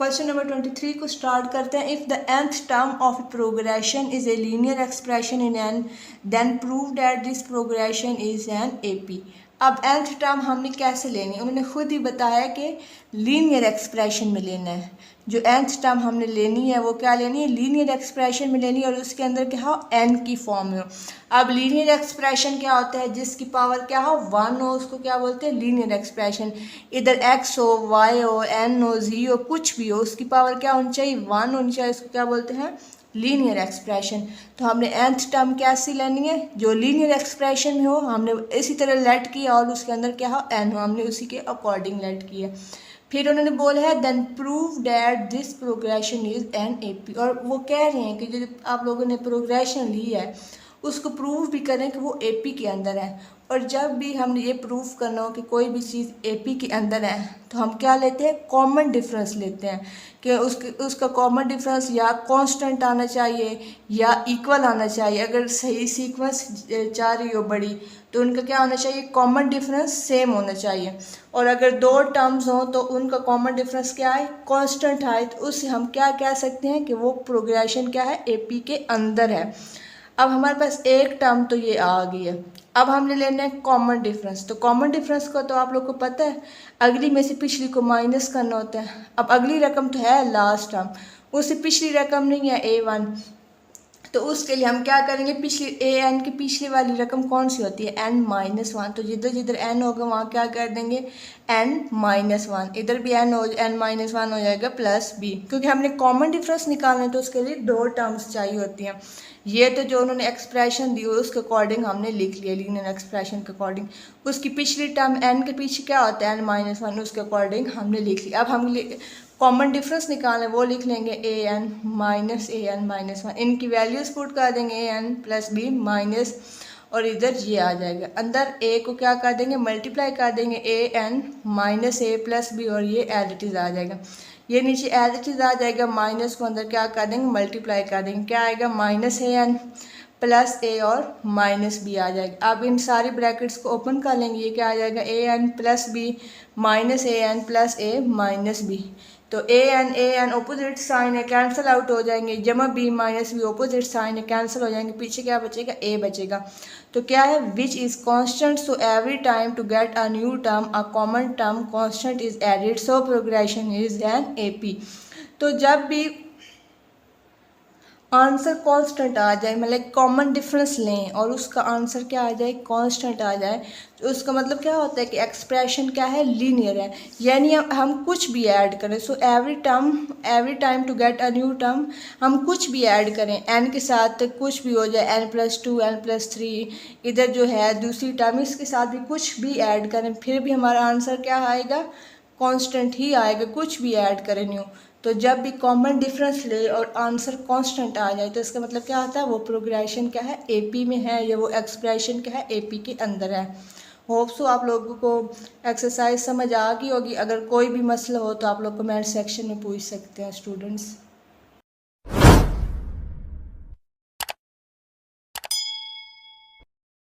क्वेश्चन नंबर 23 को स्टार्ट करते हैं। If the nth term of progression is a linear expression in n, then prove that this progression is an AP. अब nth टर्म हमने कैसे लेनी है, उन्होंने खुद ही बताया कि लीनियर एक्सप्रेशन में लेना है। जो nth टर्म हमने लेनी है वो क्या लेनी है, लीनियर एक्सप्रेशन में लेनी है, और उसके अंदर क्या हो, n की फॉर्म में हो। अब लीनियर एक्सप्रेशन क्या होता है, जिसकी पावर क्या हो, 1 हो, उसको क्या बोलते हैं, लीनियर एक्सप्रेशन। इधर x हो, y हो, n हो, z हो, कुछ भी हो, उसकी पावर क्या होनी चाहिए, 1 होनी चाहिए, उसको क्या बोलते हैं, लीनियर एक्सप्रेशन। तो हमने nth टर्म कैसी लेनी है, जो लीनियर एक्सप्रेशन में हो, हमने इसी तरह लेट किया, और उसके अंदर क्या हो, n हो, हमने उसी के अकॉर्डिंग लेट किया। फिर उन्होंने बोला है then prove that this progression is an AP, और वो कह रहे हैं कि जो आप लोगों ने प्रोग्रेशन ली है उसको प्रूव भी करें कि वो एपी के अंदर है। और जब भी हमने ये प्रूव करना हो कि कोई भी चीज़ एपी के अंदर है तो हम क्या लेते हैं, कॉमन डिफरेंस लेते हैं कि उसका कॉमन डिफरेंस या कांस्टेंट आना चाहिए या इक्वल आना चाहिए। अगर सही सीक्वेंस चाह रही हो बड़ी तो उनका क्या होना चाहिए, कॉमन डिफरेंस सेम होना चाहिए। और अगर दो टर्म्स हों तो उनका कॉमन डिफरेंस क्या है, कांस्टेंट है, तो उससे हम क्या कह सकते हैं कि वो प्रोग्रेशन क्या है, एपी के अंदर है। अब हमारे पास एक टर्म तो ये आ गई है। अब हमने लेना है कॉमन डिफरेंस। तो कॉमन डिफरेंस को तो आप लोग को पता है, अगली में से पिछली को माइनस करना होता है। अब अगली रकम तो है लास्ट टर्म, उससे पिछली रकम नहीं है a1, तो उसके लिए हम क्या करेंगे, पिछली an की पिछली वाली रकम कौन सी होती है, n-1। तो जिधर जिधर n होगा वहाँ क्या कर देंगे, n-1। इधर भी n-1 हो जाएगा प्लस b, क्योंकि हमने कॉमन डिफरेंस निकालना है तो उसके लिए दो टर्म्स चाहिए होती हैं। ये तो जो उन्होंने एक्सप्रेशन दी उसके अकॉर्डिंग हमने लिख लिया, लीनियर एक्सप्रेशन के अकॉर्डिंग। उसकी पिछली टर्म n के पीछे क्या होता है, n-1, उसके अकॉर्डिंग हमने लिख लिया। अब हम कॉमन डिफरेंस निकालें, वो लिख लेंगे an-1। इनकी वैल्यूज पुट कर देंगे an प्लस b माइनस, और इधर ये आ जाएगा। अंदर a को क्या कर देंगे, मल्टीप्लाई कर देंगे an minus a plus b, और ये एज इट इज़ आ जाएगा। ये नीचे एज इट इज़ आ जाएगा, माइनस को अंदर क्या कर देंगे, मल्टीप्लाई कर देंगे, क्या आएगा, माइनस an प्लस a और माइनस b आ जाएगा। अब इन सारी ब्रैकेट्स को ओपन कर लेंगे, ये क्या आ जाएगा, an plus b minus an plus a minus b। तो an ऑपोजिट साइन है, कैंसिल आउट हो जाएंगे, जमा b minus b opposite sign है, कैंसिल हो जाएंगे, पीछे क्या बचेगा, a बचेगा। तो क्या है, which is constant, so every time to get a new term a common term constant is added, so progression is an AP. तो जब भी आंसर कांस्टेंट आ जाए, मतलब कॉमन डिफरेंस लें और उसका आंसर क्या आ जाए, कांस्टेंट आ जाए, तो उसका मतलब क्या होता है कि एक्सप्रेशन क्या है, लीनियर है। यानी हम कुछ भी ऐड करें, so every time to get a new term, हम कुछ भी ऐड करें, n के साथ कुछ भी हो जाए, n+2 n+3, इधर जो है दूसरी टर्म इसके साथ भी कुछ भी ऐड करें, फिर भी हमारा आंसर क्या आएगा, कांस्टेंट ही आएगा, कुछ भी ऐड करें न्यू। तो जब भी कॉमन डिफरेंस ले और आंसर कांस्टेंट आ जाए तो इसका मतलब क्या होता है, वो प्रोग्रेशन क्या है, एपी में है, या वो एक्सप्रेशन क्या है, एपी के अंदर है। होप सो आप लोगों को एक्सरसाइज समझ आ गई होगी। अगर कोई भी मसला हो तो आप लोग कमेंट सेक्शन में पूछ सकते हैं स्टूडेंट्स।